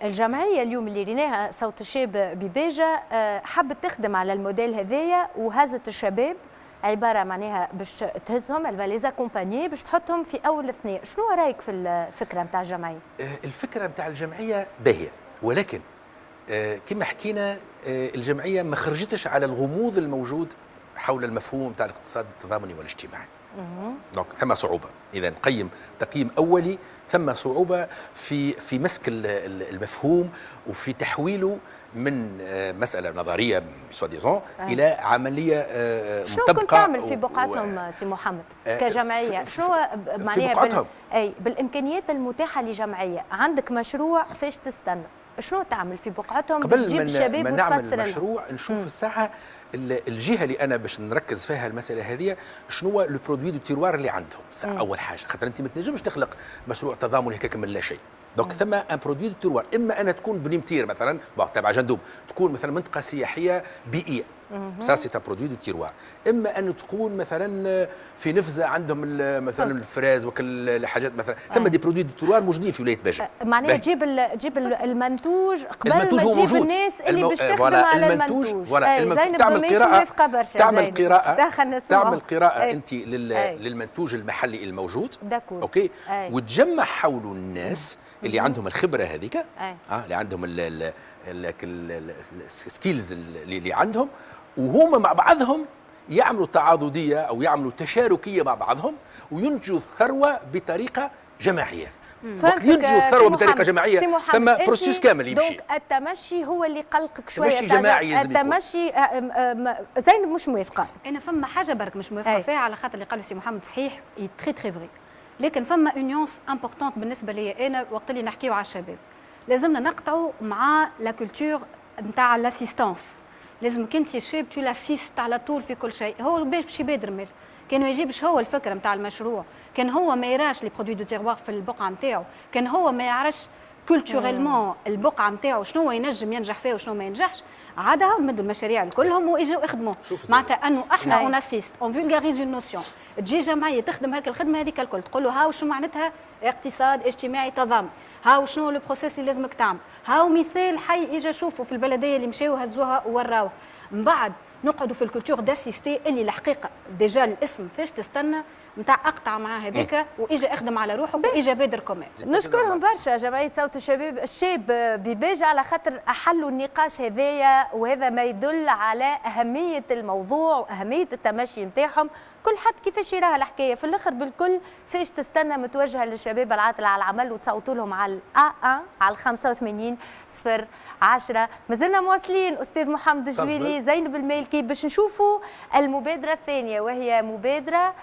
الجمعيه اليوم اللي ريناها صوت الشاب بباجه حبت تخدم على الموديل هذايا وهزت الشباب، عباره معناها باش تهزهم الفاليزا كومباني باش تحطهم في اول اثنين. شنو رايك في الفكره نتاع الجمعيه؟ الفكره نتاع الجمعيه باهيه، ولكن كما حكينا الجمعيه ما خرجتش على الغموض الموجود حول المفهوم نتاع الاقتصاد التضامني والاجتماعي. دونك ثم صعوبه، اذا نقيم تقييم اولي ثم صعوبه في مسك المفهوم وفي تحويله من مساله نظريه سواديزون الى عمليه شنو كنت تعمل في بقعتهم سي محمد كجمعيه؟ شنو معناها بالامكانيات المتاحه لجمعيه؟ عندك مشروع فاش تستنى؟ شنو تعمل في بقعتهم باش تجيب الشباب وتفسر نعمل مشروع نشوف الساعه الجهه اللي انا باش نركز فيها المساله هذه شنو لو برودوي دو تيروار اللي عندهم. اول حاجه خاطر انت ما تنجمش تخلق مشروع تضامني هكاك من لا شيء. دونك ثم ان برودوي دو تيروار، اما ان تكون بنمتير مثلا تبع جندوب، تكون مثلا منطقه سياحيه بيئيه، سا سي ان برودوي دو تيروار، اما ان تكون مثلا في نفزه عندهم مثلا الفراز وكل الحاجات مثلا، ثم دي برودوي دو تيروار موجودين في ولايه باجه. معناها تجيب المنتوج قبل ما تجيب الناس اللي باش تخدم على المنتوج. تعمل قراءه انت للمنتوج المحلي الموجود، اوكي، وتجمع حوله الناس اللي عندهم الخبره هذيك، اللي عندهم السكيلز اللي عندهم، وهما مع بعضهم يعملوا تعاضديه او يعملوا تشاركيه مع بعضهم وينتجوا الثروه بطريقه جماعيه. وقت ينتجوا الثروه بطريقه جماعيه ثم بروسيس كامل يمشي. دونك التمشي هو اللي قلقك شويه. التمشي جماعي، التمشي زينب مش موافقه. انا فما حاجه برك مش موافقه فيها، على خاطر اللي قاله سي محمد صحيح تري تري فري، لكن فما اونيونس امبورطونت بالنسبه لي انا وقت اللي نحكيو على الشباب. لازمنا نقطعوا مع لا كولتور نتاع لاسيستانس. لازم كنت يا شاب تو لاسيست على طول في كل شيء. هو باش يبادر مال كان ما يجيبش هو الفكره نتاع المشروع، كان هو ما يراش لي برودوي دو تيروار في البقعه نتاعو، كان هو ما يعرفش كولتوريلمون البقعه نتاعو شنو ينجم ينجح فيه وشنو ما ينجحش، عادها نمدوا المشاريع الكلهم واجوا يخدموا. معناتها انه احنا اون اسيست اون فولغاريز اون نوسيون. تجي جمعيه تخدم هيك الخدمه هذيك الكل، تقول له هاو شنو معناتها اقتصاد اجتماعي تضامن، هاو شنو لو بروسيس اللي لازمك تعمل، هاو مثال حي اجا شوفوا في البلديه اللي مشاو هزوها ووراوها. من بعد نقعدوا في الكولتور داسيستي اللي الحقيقه ديجا الاسم فاش تستنى نتاع اقطع مع هذاك واجا اخدم على روحك واجا بادر كومان. نشكرهم برشا جمعيه صوت الشاب بباجة على خاطر احلوا النقاش هذايا، وهذا ما يدل على اهميه الموضوع واهميه التمشي نتاعهم. كل حد كيفاش يراها الحكايه، في الاخر بالكل فاش تستنى متوجهه للشباب العاطله على العمل وتصوتوا لهم على على 85 0 10. مازلنا مواصلين استاذ محمد الجويلي، زينب المالكي، باش نشوفوا المبادره الثانيه، وهي مبادره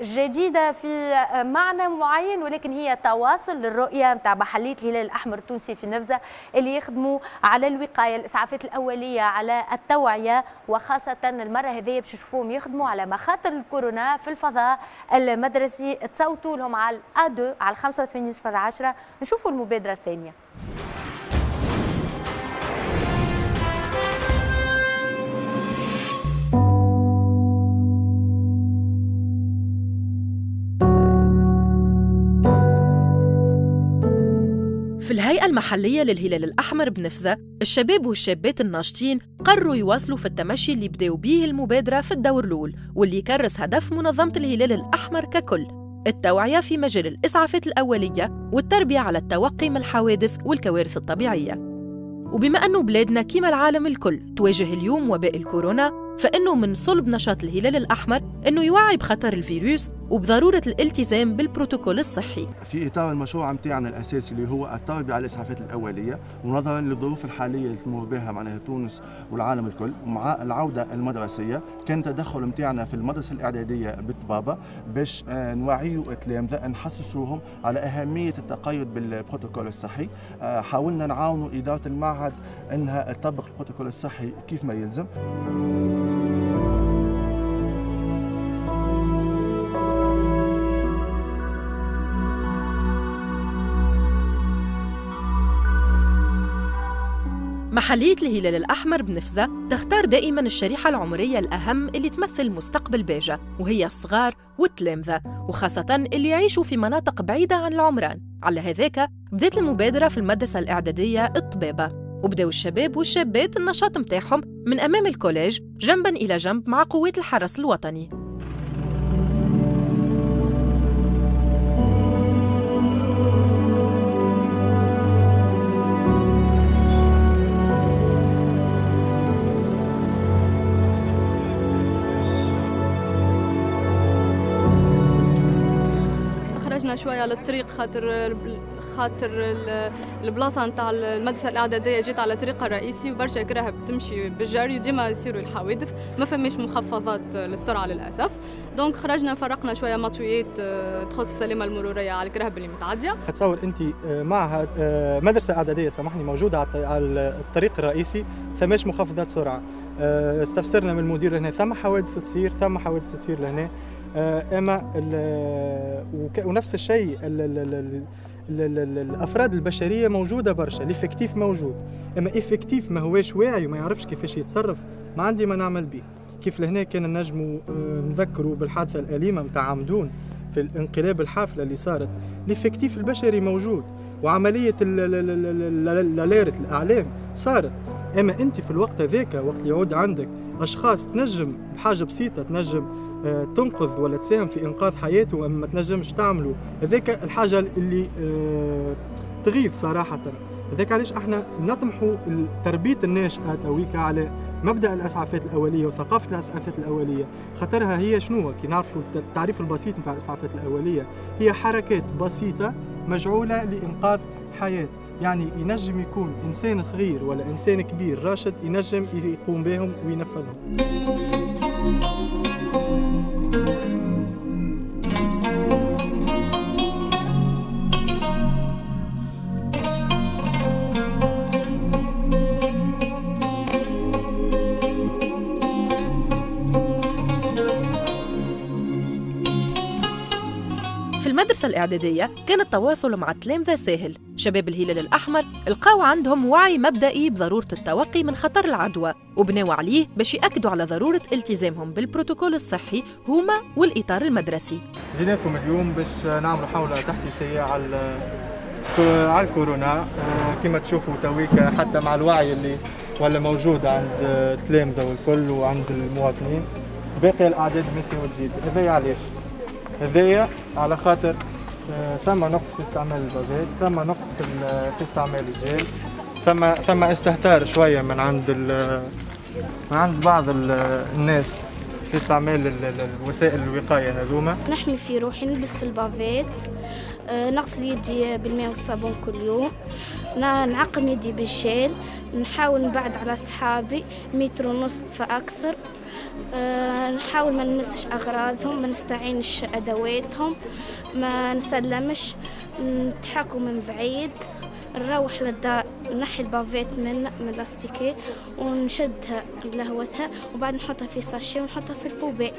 جديده في معنى معين، ولكن هي تواصل للرؤيه نتاع محليه الهلال الاحمر التونسي في نفزه اللي يخدموا على الوقايه، الاسعافات الاوليه، على التوعيه، وخاصه المره هذه باش نشوفوهم يخدموا على مخاطر الكورونا في الفضاء المدرسي. تصوتوا لهم على A2 على 85 0 10. نشوفوا المبادره الثانيه. في الهيئة المحلية للهلال الأحمر بنفزة، الشباب والشابات الناشطين قرروا يواصلوا في التمشي اللي بدأوا به المبادرة في الدور الأول، واللي يكرس هدف منظمة الهلال الأحمر ككل: التوعية في مجال الإسعافات الأولية والتربية على التوقي من الحوادث والكوارث الطبيعية. وبما أنه بلادنا كما العالم الكل تواجه اليوم وباء الكورونا، فإنه من صلب نشاط الهلال الأحمر إنه يوعي بخطر الفيروس وبضرورة الالتزام بالبروتوكول الصحي. في إطار المشروع متاعنا الأساسي اللي هو التربية على الإسعافات الأولية، ونظرا للظروف الحالية اللي تمر بها معناها تونس والعالم الكل، ومع العودة المدرسية، كان تدخل متاعنا في المدرسة الإعدادية بالطبابة باش نوعيوا التلامذة، نحسسوهم على أهمية التقيد بالبروتوكول الصحي. حاولنا نعاونوا إدارة المعهد أنها تطبق البروتوكول الصحي كيف ما يلزم. محلية الهلال الأحمر بنفذة تختار دائماً الشريحة العمرية الأهم اللي تمثل مستقبل باجة، وهي الصغار والتلامذة، وخاصة اللي يعيشوا في مناطق بعيدة عن العمران. على هذاك بدأت المبادرة في المدرسة الإعدادية الطبابة، وبدأوا الشباب والشابات النشاط متاعهم من أمام الكوليج جنباً إلى جنب مع قوات الحرس الوطني. خرجنا شويه على الطريق خاطر البلاصه نتاع المدرسه الاعداديه جات على الطريق الرئيسي وبرشا كراهب تمشي بالجري وديما يصيروا الحوادث، ما فماش مخفضات للسرعه للاسف. دونك خرجنا فرقنا شويه مطويات تخص السلامه المروريه على الكراهب اللي متعديه. تصور انت معها مدرسه اعداديه سامحني موجوده على الطريق الرئيسي، فماش مخفضات سرعه. استفسرنا من المدير هنا ثم حوادث تصير لهنا. اما ونفس الشيء الافراد البشريه موجوده برشا، الافكتيف موجود، اما افكتيف ما هواش واعي وما يعرفش كيفاش يتصرف، ما عندي ما نعمل به. كيف لهنا كان نجموا نذكروا بالحادثه الاليمه نتاع عمدون في الانقلاب الحافله اللي صارت. الافكتيف البشري موجود وعمليه الاليرت الاعلام صارت، اما انت في الوقت هذاك وقت اللي يعود عندك اشخاص تنجم بحاجه بسيطه تنجم تنقذ ولا تساهم في انقاذ حياته واما ما تنجمش تعمله، هذاك الحاجه اللي تغيظ صراحه. هذاك علاش احنا نطمحوا تربيه الناشئات اويك على مبدا الاسعافات الاوليه وثقافه الاسعافات الاوليه، خاطرها هي شنو كي نعرفوا التعريف البسيط نتاع الاسعافات الاوليه، هي حركات بسيطه مجعوله لانقاذ حياه. يعني ينجم يكون انسان صغير ولا انسان كبير راشد ينجم يقوم بهم وينفذهم. في المدرسة الإعدادية كان التواصل مع التلامذة سهل. شباب الهلال الأحمر لقاو عندهم وعي مبدئي بضرورة التوقي من خطر العدوى، وبناوا عليه باش يأكدوا على ضرورة التزامهم بالبروتوكول الصحي هما والإطار المدرسي. جيناكم اليوم باش نعملوا حملة تحسيسية على الكورونا. كما تشوفوا تويكا حتى مع الوعي اللي ولا موجود عند التلامذة والكل وعند المواطنين، باقي الأعداد ماشية وتزيد. هذايا علاش؟ هذايا على خاطر ثم نقص في استعمال البافات، ثم نقص في استعمال الجل، ثم استهتار شويه من عند بعض الناس في استعمال الوسائل الوقايه هذوما. نحمي في روحي، نلبس في البافات، نغسل يدي بالماء والصابون كل يوم، نعقم يدي بالجل، نحاول نبعد على صحابي 1.5 متر فأكثر، نحاول ما نمسش أغراضهم، ما نستعينش أدواتهم، ما نسلمش، نتحاكوا من بعيد، نروح للدار نحي البافات من اللاستيكي ونشدها لهوتها وبعد نحطها في ساشي ونحطها في البوبي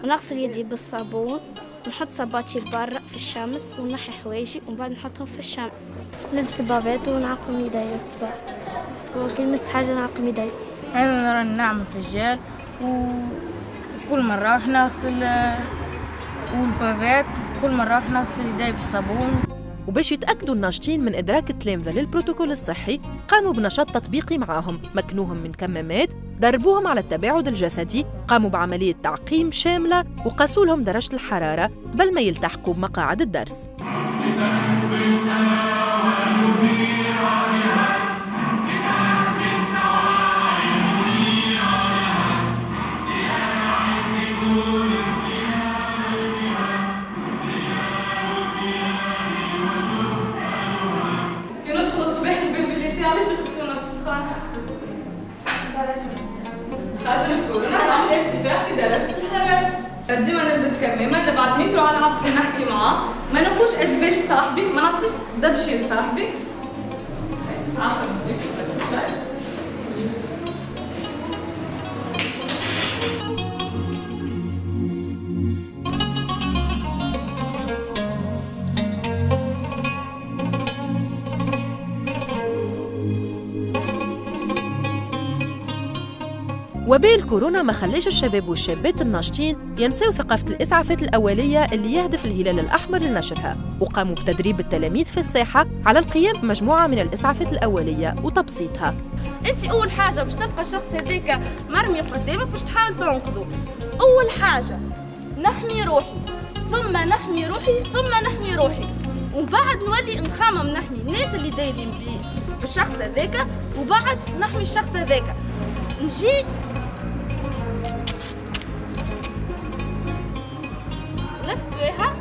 ونغسل يدي بالصابون ونحط صباتي برا في الشمس ونحي حوايجي وبعد نحطهم في الشمس. نلبس البافات ونعقم يدي الصباح، كي نمس حاجة نعقم يدي. أنا راني نعمل في الجال وكل مرة راح نغسل والبافات كل مرة راح نغسل يدي بالصابون. وباش يتأكدوا الناشطين من إدراك التلامذة للبروتوكول الصحي قاموا بنشاط تطبيقي معاهم، مكنوهم من كمامات، دربوهم على التباعد الجسدي، قاموا بعملية تعقيم شاملة وقاسوا لهم درجة الحرارة قبل ما يلتحقوا بمقاعد الدرس. خاطر الكورونا نعمل ارتفاع في درجة الحرارة. ديما نلبس كمامة، اللي بعد مترو على العبد نحكي معاه، ما نقولش قداش صاحبي، ما نعطيش دبشي لصاحبي. وبال كورونا ما خليش الشباب والشابات الناشطين ينسوا ثقافة الإسعافات الأولية اللي يهدف الهلال الأحمر لنشرها، وقاموا بتدريب التلاميذ في الساحة على القيام بمجموعة من الإسعافات الأولية وتبسيطها. أنت أول حاجة باش تلقى الشخص هذاك مرمي قدامك باش تحاول تنقذه. أول حاجة نحمي روحي، ثم نحمي روحي، ثم نحمي روحي، وبعد نولي نخمم نحمي الناس اللي دايرين بالشخص هذاك، وبعد نحمي الشخص هذاك. نجي نستويها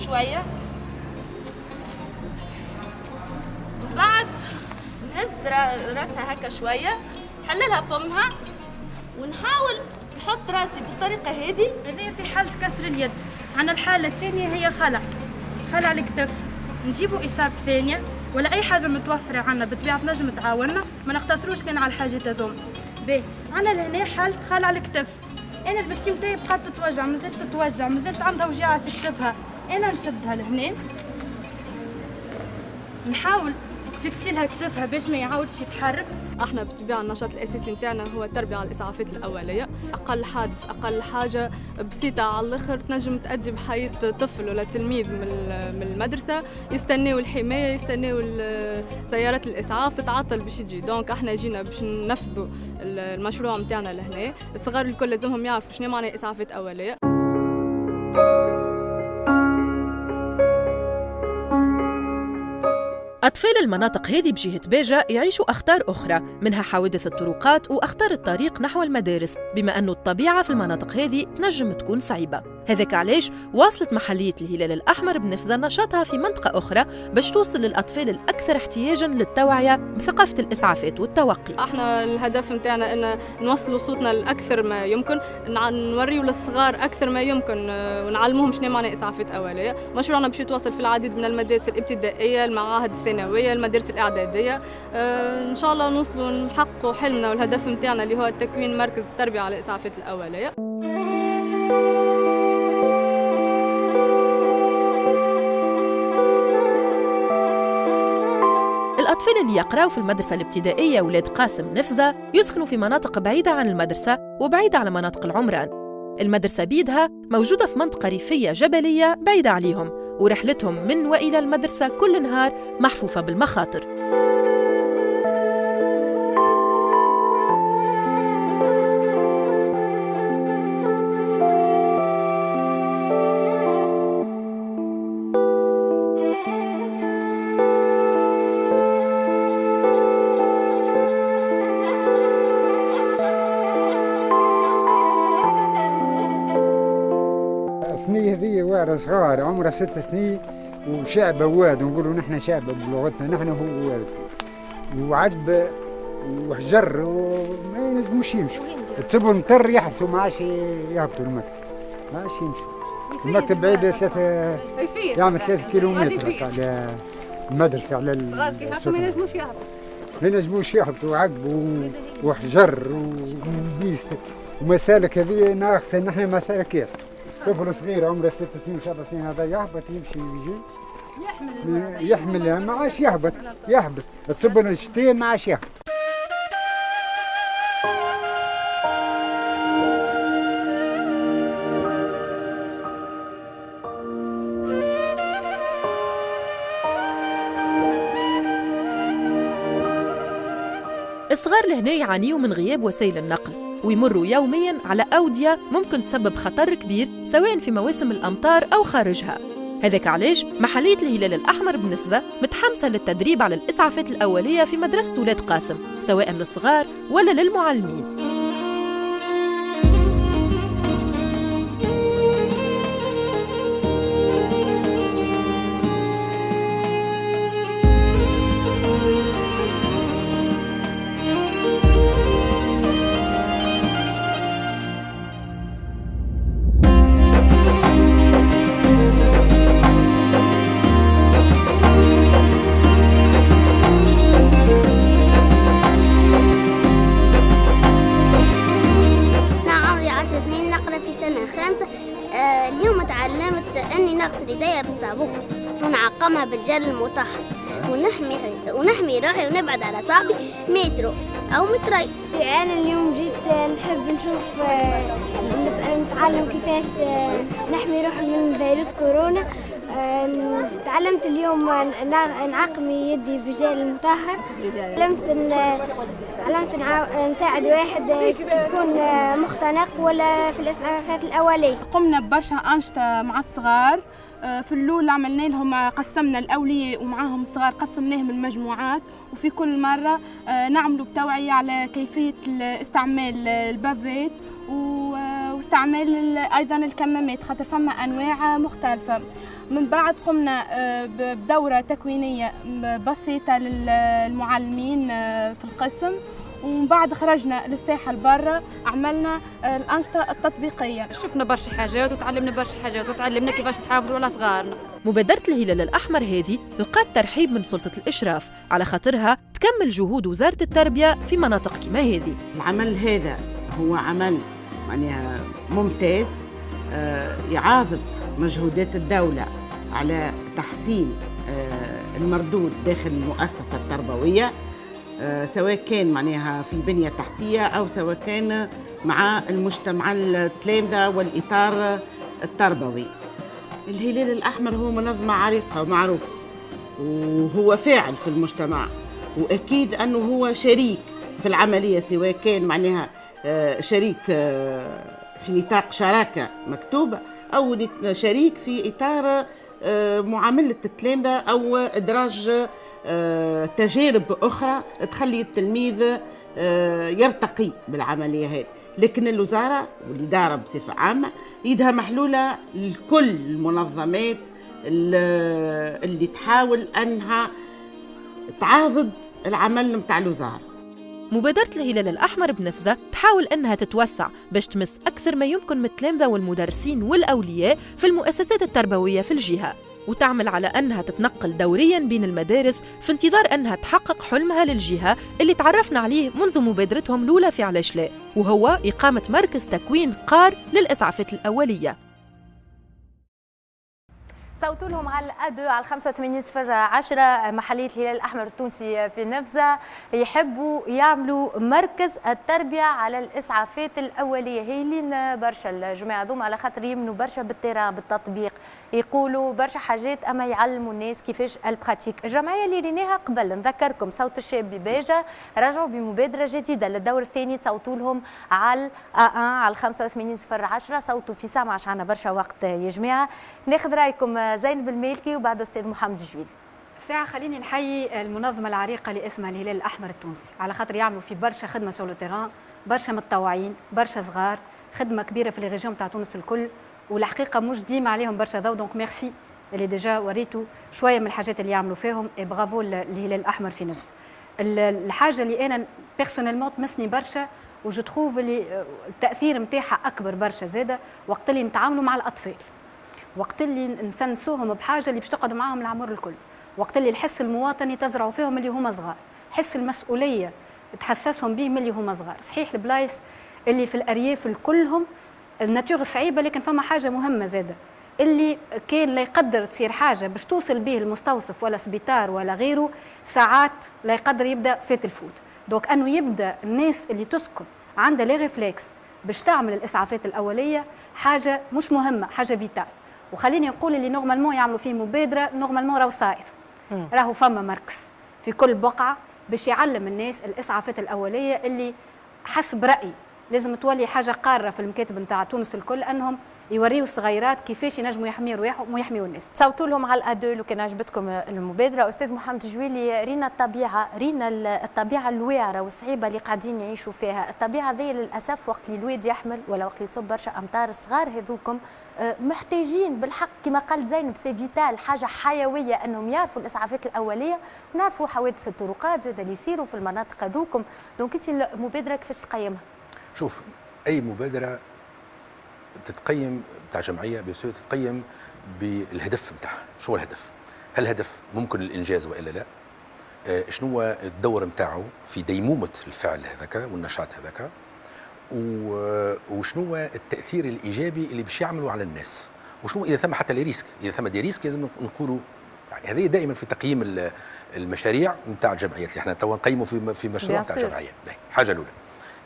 شوية، بعد نهز راسها هكا شوية، نحللها فمها ونحاول نحط راسي بالطريقة هذه. هذه في حالة كسر اليد. عن الحالة الثانية هي خلع الكتف، نجيبوا إصابة ثانية ولا أي حاجة متوفرة عنا بطبيعة نجم تعاوننا، ما نقتصروش كان على الحاجات هذوما. باهي عنا لهنا حالة خلع الكتف، أنا البنتي نتاعي بقات تتوجع، مازالت عندها وجيعة في كتفها، أنا نشدها لهنا نحاول فيكسي لها كتفها باش ما يعاودش يتحرك. احنا بالطبيعه النشاط الاساسي نتاعنا هو التربيه على الاسعافات الاوليه، اقل حادث اقل حاجه بسيطه على الاخر تنجم تؤدي بحياه طفل ولا تلميذ من المدرسه، يستناو الحمايه، يستناو سيارات الاسعاف تتعطل باش يجي. دونك احنا جينا باش ننفذوا المشروع نتاعنا لهنا. الصغار الكل لازمهم يعرفوا شنو معنى اسعافات اوليه. أطفال المناطق هذه بجهة باجة يعيشوا أخطار أخرى، منها حوادث الطرقات وأخطار الطريق نحو المدارس، بما أنه الطبيعة في المناطق هذه تنجم تكون صعيبة. هذاك علاش واصلت محلية الهلال الأحمر بنفذة نشاطها في منطقة أخرى باش توصل للأطفال الأكثر احتياجاً للتوعية بثقافة الإسعافات والتوقي. احنا الهدف نتاعنا أن نوصلوا صوتنا لأكثر ما يمكن، نوريوا للصغار أكثر ما يمكن ونعلموهم شنو معنى إسعافات أولية. مشروعنا باش يتواصل في العديد من المدارس الابتدائية، المعاهد الثانوية، المدارس الإعدادية. إن شاء الله نوصلوا نحققوا حلمنا والهدف نتاعنا اللي هو تكوين مركز التربية على الإسعافات الأولية. الأطفال اللي يقرأوا في المدرسة الابتدائية ولاد قاسم نفذة يسكنوا في مناطق بعيدة عن المدرسة وبعيدة على مناطق العمران. المدرسة بيدها موجودة في منطقة ريفية جبلية بعيدة عليهم، ورحلتهم من وإلى المدرسة كل نهار محفوفة بالمخاطر. هذه واعرة صغار عمرها 6 سنين وشعب واد، ونقولوا نحن شعب بلغتنا، نحن هو واد وعذب وحجر وما ينجموش يمشوا، تسيبوا مطر يحبسوا ما عادش يهبطوا المكتب، ما عادش يمشوا. المكتب بعيد يعمل 3 كيلومتر على المدرسة، على السفن. ما ينجموش يهبطوا، عذب وحجر وبيست ومسالك هذه ناقصة، نحن مسالك ياسر. طفل صغير عمره 6 سنين 7 سنين هذا يهبط يمشي ويجي يحمل ما عادش يهبط، يحبس تصب الشتاء ما عادش يهبط. الصغار لهنا يعانيوا من غياب وسائل النقل، ويمروا يومياً على أودية ممكن تسبب خطر كبير سواء في مواسم الأمطار أو خارجها. هذاك علاش محلية الهلال الأحمر بنفذة متحمسة للتدريب على الإسعافات الأولية في مدرسة ولاد قاسم، سواء للصغار ولا للمعلمين. اليوم تعلمت اني نغسل يدي بالصابون ونعقمها بالجل المطهر. ونحمي روحي ونبعد على صاحبي مترو أو مترين. أنا اليوم جيت نحب نشوف نتعلم كيفاش نحمي روحي من فيروس كورونا. تعلمت اليوم نعقم يدي بجل المطهر. تعلمت نساعد واحد يكون مختنق ولا في الإسعافات الأولية. قمنا ببرشا أنشطة مع الصغار. في الأول عملنا لهم قسمنا الأولياء ومعاهم الصغار قسمناهم المجموعات، وفي كل مرة نعملوا بتوعية على كيفية استعمال البافيت واستعمال أيضا الكمامات، خاطر فما أنواع مختلفة. من بعد قمنا بدورة تكوينية بسيطة للمعلمين في القسم، ومن بعد خرجنا للساحة البرة عملنا الأنشطة التطبيقية. شفنا برشا حاجات وتعلمنا برشا حاجات وتعلمنا كيفاش نحافظوا على صغارنا. مبادرة الهلال الأحمر هذه لقات ترحيب من سلطة الإشراف على خاطرها تكمل جهود وزارة التربية في مناطق كما هذه. العمل هذا هو عمل معناها ممتاز، يعاضد مجهودات الدولة على تحسين المردود داخل المؤسسة التربوية، سواء كان معناها في البنية التحتية أو سواء كان مع المجتمع التلامذة والإطار التربوي. الهلال الأحمر هو منظمة عريقة ومعروف، وهو فاعل في المجتمع، وأكيد أنه هو شريك في العملية، سواء كان معناها شريك في نطاق شراكة مكتوبة أو شريك في إطار معاملة التلامذة أو إدراج تجارب أخرى تخلي التلميذ يرتقي بالعملية هذه. لكن الوزارة والإدارة بصفة عامة يدها محلولة لكل المنظمات اللي تحاول أنها تعاضد العمل متاع الوزارة. مبادرة الهلال الأحمر بنفسها تحاول أنها تتوسع باش تمس أكثر ما يمكن من التلامذة والمدرسين والأولياء في المؤسسات التربوية في الجهة، وتعمل على أنها تتنقل دورياً بين المدارس في انتظار أنها تحقق حلمها للجهة اللي تعرفنا عليه منذ مبادرتهم الأولى في علاشلاء، وهو إقامة مركز تكوين قار للإسعافات الأولية. صوتوا لهم على الأدو على 85-10 محلية الهلال الأحمر التونسي في نفسها، يحبوا يعملوا مركز التربية على الإسعافات الأولية. هايلين برشا الجماعة ذوم على خاطر يمنوا برشا بالتيران بالتطبيق، يقولوا برشا حاجات أما يعلموا الناس كيفاش البراتيك. الجمعية اللي ريناها قبل نذكركم صوت الشاب بباجة رجعوا بمبادرة جديدة للدور الثاني، تصوتوا لهم على A1 على 85-10. صوتوا في ساعة، ما عادش عندنا برشا وقت يا جماعة. ناخذ رايكم زينب المالكي وبعد أستاذ محمد جويل. ساعة خليني نحيي المنظمة العريقة اللي اسمها الهلال الأحمر التونسي، على خاطر يعملوا في برشا خدمة سور لو تيران، برشا متطوعين، برشا صغار، خدمة كبيرة في الريجيون تاع تونس الكل، والحقيقة مش ديما عليهم برشا ضوء. دونك ميرسي اللي ديجا وريتوا شوية من الحاجات اللي يعملوا فيهم، برافو الهلال الأحمر في نفسه. الحاجة اللي أنا بيرسونيلمون تمسني برشا وجو تخوف اللي التأثير نتاعها أكبر برشا زادة وقت اللي نتعاملوا مع الأطفال، وقت اللي نسنسوهم بحاجه اللي باش تقعد معاهم العمر الكل، وقت اللي الحس المواطني تزرعوا فيهم اللي هما صغار، حس المسؤوليه تحسسهم به ملي هما صغار. صحيح البلايص اللي في الارياف الكلهم الناتور صعيبه، لكن فما حاجه مهمه زاده، اللي كان لا يقدر تصير حاجه باش توصل به المستوصف ولا سبيطار ولا غيره، ساعات لا يقدر يبدا فات الفوت. دوك انه يبدا الناس اللي تسكن عندها لي ريفلكس باش تعمل الاسعافات الاوليه حاجه مش مهمه، حاجه فيتال. وخليني نقول اللي نورمالمون يعملوا فيه مبادره، نورمالمون راهو صاير، راهو فما مركز في كل بقعه باش يعلم الناس الاسعافات الاوليه اللي حسب رايي لازم تولي حاجه قاره في المكاتب نتاع تونس الكل، انهم يوريوا الصغيرات كيفاش ينجموا يحميوا رواحهم ويحميوا الناس. صوتوا لهم على الادول وكان عجبتكم المبادره. استاذ محمد جويلي، رينا الطبيعه، رينا الطبيعه الواعره والصعيبه اللي قاعدين يعيشوا فيها. الطبيعه ذي للاسف وقت اللي الواد يحمل ولا وقت اللي تصب برشا امطار، الصغار هذوكم محتاجين بالحق كما قال زينب سي فيتال، حاجه حيويه انهم يعرفوا الاسعافات الاوليه ونعرفوا حوادث الطرقات زاد اللي يصيروا في المناطق هذوكم. دونك انت المبادره كيفاش تقيمها؟ شوف، اي مبادره تتقيم بتاع جمعيه بيصير تتقيم بالهدف نتاعها. شو هو الهدف؟ هل الهدف ممكن الانجاز والا لا؟ شنو هو الدور نتاعو في ديمومه الفعل هذاك والنشاط هذاك؟ وشنو هو التاثير الايجابي اللي باش يعملوا على الناس؟ وشنو اذا ثم حتى لي ريسك؟ اذا ثم دي ريسك لازم نقولوا يعني هذه دائما في تقييم المشاريع نتاع الجمعيات اللي احنا توا نقيموا في مشروع نتاع جمعيه. الحاجه الاولى.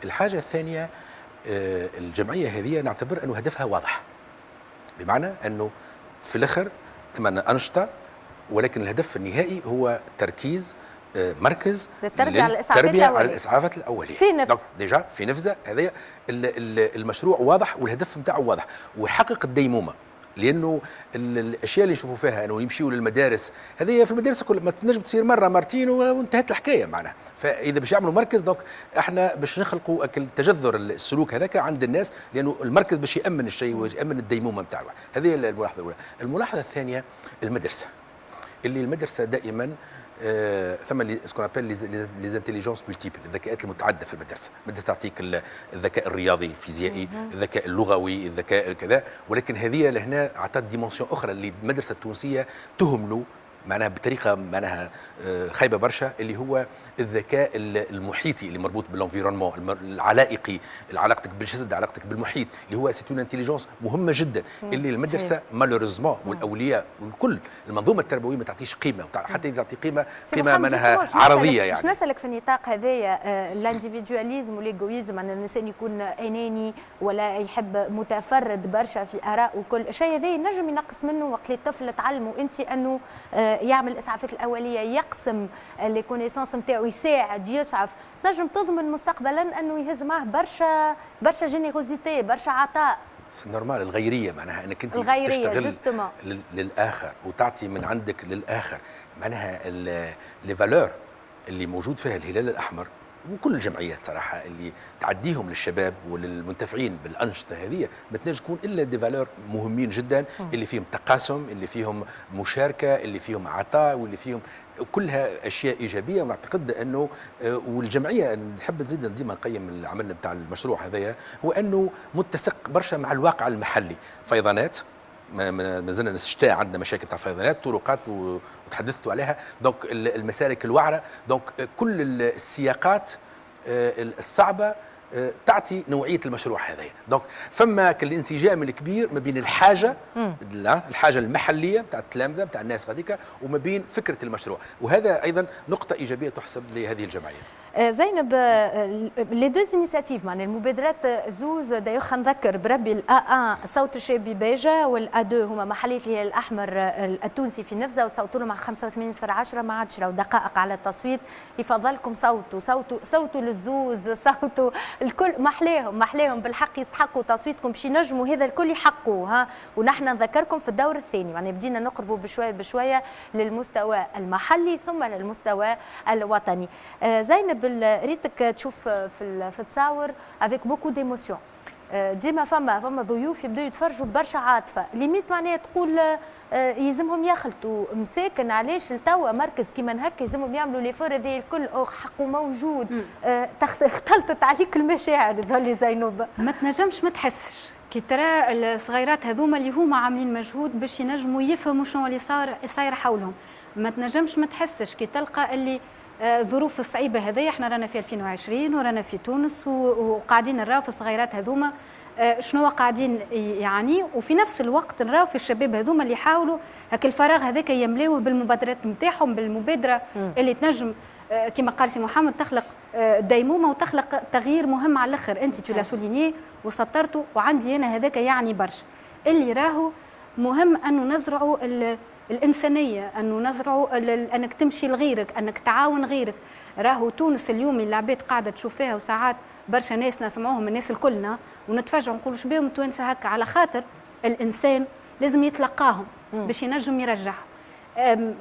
الحاجه الثانيه الجمعيه هذه نعتبر انه هدفها واضح، بمعنى انه في الاخر ثم انشطه، ولكن الهدف النهائي هو تركيز مركز للتربيه على الاسعافات الاوليه في نفس ديجا في نفسه. هذا المشروع واضح والهدف نتاعو واضح ويحقق الديمومه، لانه الاشياء اللي نشوفوا فيها انه يمشيوا للمدارس، هذه في المدارس كل ما تنجم تصير مره مرتين وانتهت الحكايه معناها. فاذا باش يعملوا مركز دونك احنا باش نخلقوا تجذر السلوك هذاك عند الناس، لانه المركز باش يامن الشيء ويامن الديمومه نتاعو. هذه الملاحظه الاولى. الملاحظه الثانيه المدرسه، اللي المدرسه دائما ثم سكون ابل لي انتيليجونس مولتيبل، الذكاءات المتعدده في المدرسه. المدرسه تعطيك الذكاء الرياضي الفيزيائي، الذكاء اللغوي، الذكاء كذا، ولكن هذه لهنا اعطت ديمونسيون اخرى اللي المدرسه التونسيه تهملوا معناها بطريقه معناها خايبه برشا، اللي هو الذكاء المحيطي اللي مربوط بالانفيرونمون العلائقي، علاقتك بالجسد، علاقتك بالمحيط، اللي هو سيتون انتيليجونس مهمه جدا، اللي المدرسه مالوريزمون والاولياء والكل المنظومه التربويه ما تعطيش قيمه، حتى اذا تعطي قيمه معناها عرضيه. يعني باش نسالك في النطاق هذايا الانديفيدواليزم والايغويزم، ان الانسان يكون اناني ولا يحب متفرد برشا في اراء وكل شيء، هذا ينجم ينقص منه وقت الطفل تعلموا انت انه يعمل الاسعافات الاوليه، يقسم لي كونيسونس نتاعو، يساعد، يسعف، نجم تضمن مستقبلا انه يهز معاه برشا جينيروزيتي، برشا عطاء. سي نورمال. الغيريه معناها انك انت تشتغل للاخر وتعطي من عندك للاخر، معناها لي فالور اللي موجود فيها الهلال الاحمر وكل الجمعيات صراحه اللي تعديهم للشباب وللمنتفعين بالانشطه هذه ما تنجم تكون الا دي فالور مهمين جدا، اللي فيهم تقاسم، اللي فيهم مشاركه، اللي فيهم عطاء، واللي فيهم كلها اشياء ايجابيه. ونعتقد انه والجمعيه نحب نزيد ديما نقيم العمل نتاع المشروع هذايا هو انه متسق برشا مع الواقع المحلي. فيضانات ما زلنا الشتاء عندنا مشاكل تاع فيضانات، طرقات وتحدثتوا عليها، دونك المسالك الوعره، دونك كل السياقات الصعبه تعطي نوعيه المشروع هذا. دونك فما الانسجام الكبير ما بين الحاجه المحليه بتاع التلامذه بتاع الناس هذيك وما بين فكره المشروع، وهذا ايضا نقطه ايجابيه تحسب لهذه الجمعيه. زينب، لي دو انيسياتيف معناها المبادرات زوز دايوخ نذكر بربي الA1 صوت الشاب بباجة والA2 هما محلية الهلال الأحمر التونسي في نفزة، وتصوتوا لهم على 85/10 ما عادش راهو دقائق على التصويت. يفضلكم صوتوا للزوز، صوتوا الكل، محلاهم بالحق، يستحقوا تصويتكم باش ينجموا هذا الكل يحقوا. ها ونحن نذكركم في الدور الثاني يعني بدينا نقربوا بشوية بشوية للمستوى المحلي ثم للمستوى الوطني. زينب، ريتك تشوف في التصاور افيك بوكو ديموسيون، ديما فما ضيوف يبداو يتفرجوا ببرشا عاطفه، ليميت معناها تقول يلزمهم يخلطوا مساكن، علاش لتوا مركز كيما هكا يلزمهم يعملوا لي فور هذه الكل حقه موجود. اختلطت عليك المشاعر ظلي زينب، ما تنجمش ما تحسش كي ترى الصغيرات هذوما اللي هما عاملين مجهود باش ينجموا يفهموا شنو اللي صاير حولهم، ما تنجمش ما تحسش كي تلقى اللي الظروف الصعيبه هذه احنا رانا في 2020 ورانا في تونس وقاعدين نراو في الصغيرات هذوما شنو قاعدين يعني، وفي نفس الوقت نراو في الشباب هذوما اللي يحاولوا هك الفراغ هذاك يملوه بالمبادرات نتاعهم، بالمبادره اللي تنجم كما قال سي محمد تخلق ديمومه وتخلق تغيير مهم على الاخر. انت تو لا سوليني وسطرته، وعندي انا هذاك يعني برشا اللي راهو مهم انه نزرعوا الإنسانية، أنه نزرعوا أنك تمشي لغيرك، أنك تعاون غيرك. راهو تونس اليوم اللي العباد قاعدة تشوف فيها، وساعات برشا ناس نسمعوهم الناس الكلنا ونتفاجئوا نقولوا شبيهم توانسة هكا، على خاطر الإنسان لازم يتلقاهم باش ينجم يرجعهم.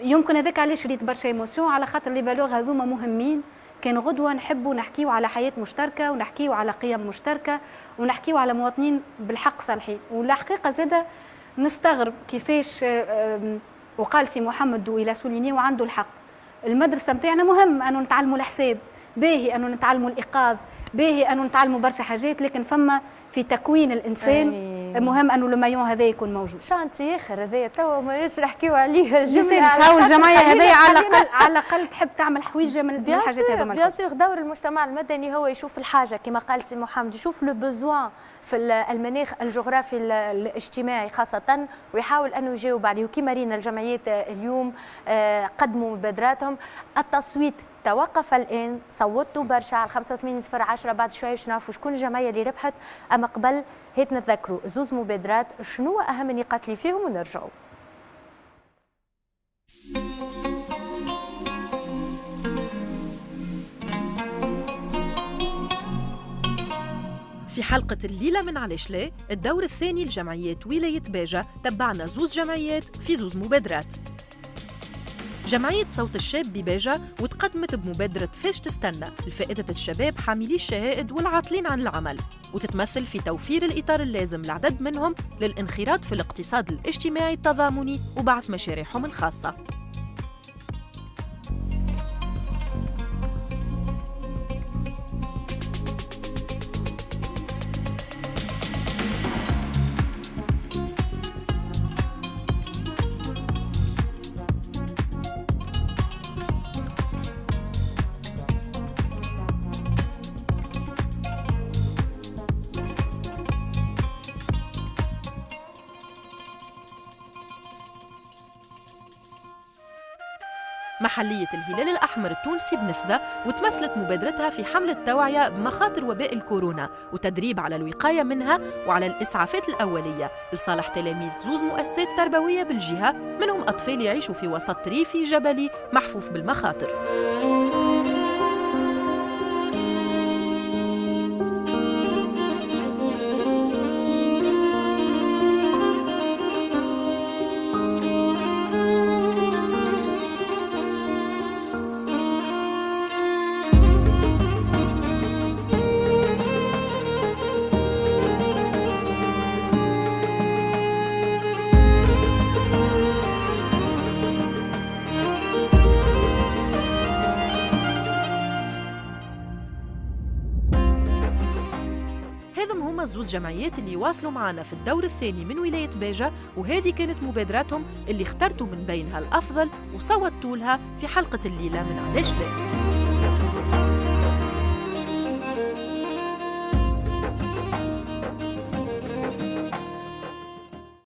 يمكن هذاك علاش ريت برشا ايموسيون، على خاطر لي فالور هذوما مهمين. كان غدوة نحبوا نحكيوا على حياة مشتركة، ونحكيوا على قيم مشتركة، ونحكيوا على مواطنين بالحق صالحين. والحقيقة زادة نستغرب كيفاش وقال سي محمد وإلى سوليني وعنده الحق، المدرسة متاعنا مهم أنه نتعلموا الحساب، باهي أنه نتعلموا الإيقاظ، باهي أنه نتعلموا برشا حاجات، لكن فما في تكوين الإنسان مهم أنه المايون هذا يكون موجود. شانتي آخر هذايا توا ماناش نحكيو عليه جملة، هاو الجمعية هذايا على الأقل تحب تعمل حويجة من الحاجات هذوما. بيان سور دور المجتمع المدني هو يشوف الحاجة كما قال سي محمد، يشوف لو بوزوان في المناخ الجغرافي الاجتماعي خاصة، ويحاول أنه يجاوب عليه. وكما رينا الجمعيات اليوم قدموا مبادراتهم. التصويت توقف الآن، صوتوا برشا على 85/10. بعد شوية باش نعرفوا شكون الجمعية اللي ربحت. أما قبل هات نتذكروا زوز مبادرات شنو أهم النقاط اللي فيهم ونرجعوا. في حلقة الليلة من علاش لا الدور الثاني لجمعيات ولاية باجة تبعنا زوز جمعيات في زوز مبادرات. جمعية صوت الشاب بباجة وتقدمت بمبادرة فاش تستنى لفائدة الشباب حاملي الشهائد والعاطلين عن العمل، وتتمثل في توفير الإطار اللازم لعدد منهم للانخراط في الاقتصاد الاجتماعي التضامني وبعث مشاريعهم الخاصة. محلية الهلال الأحمر التونسي بنفذة وتمثلت مبادرتها في حملة توعية بمخاطر وباء الكورونا وتدريب على الوقاية منها وعلى الإسعافات الأولية لصالح تلاميذ زوز مؤسسات تربوية بالجهة، منهم أطفال يعيشوا في وسط ريفي جبلي محفوف بالمخاطر. هما زوز جمعيات اللي واصلوا معنا في الدور الثاني من ولاية باجة، وهذه كانت مبادراتهم اللي اخترتوا من بينها الأفضل وصوتوا لها في حلقة الليلة من علاش لا.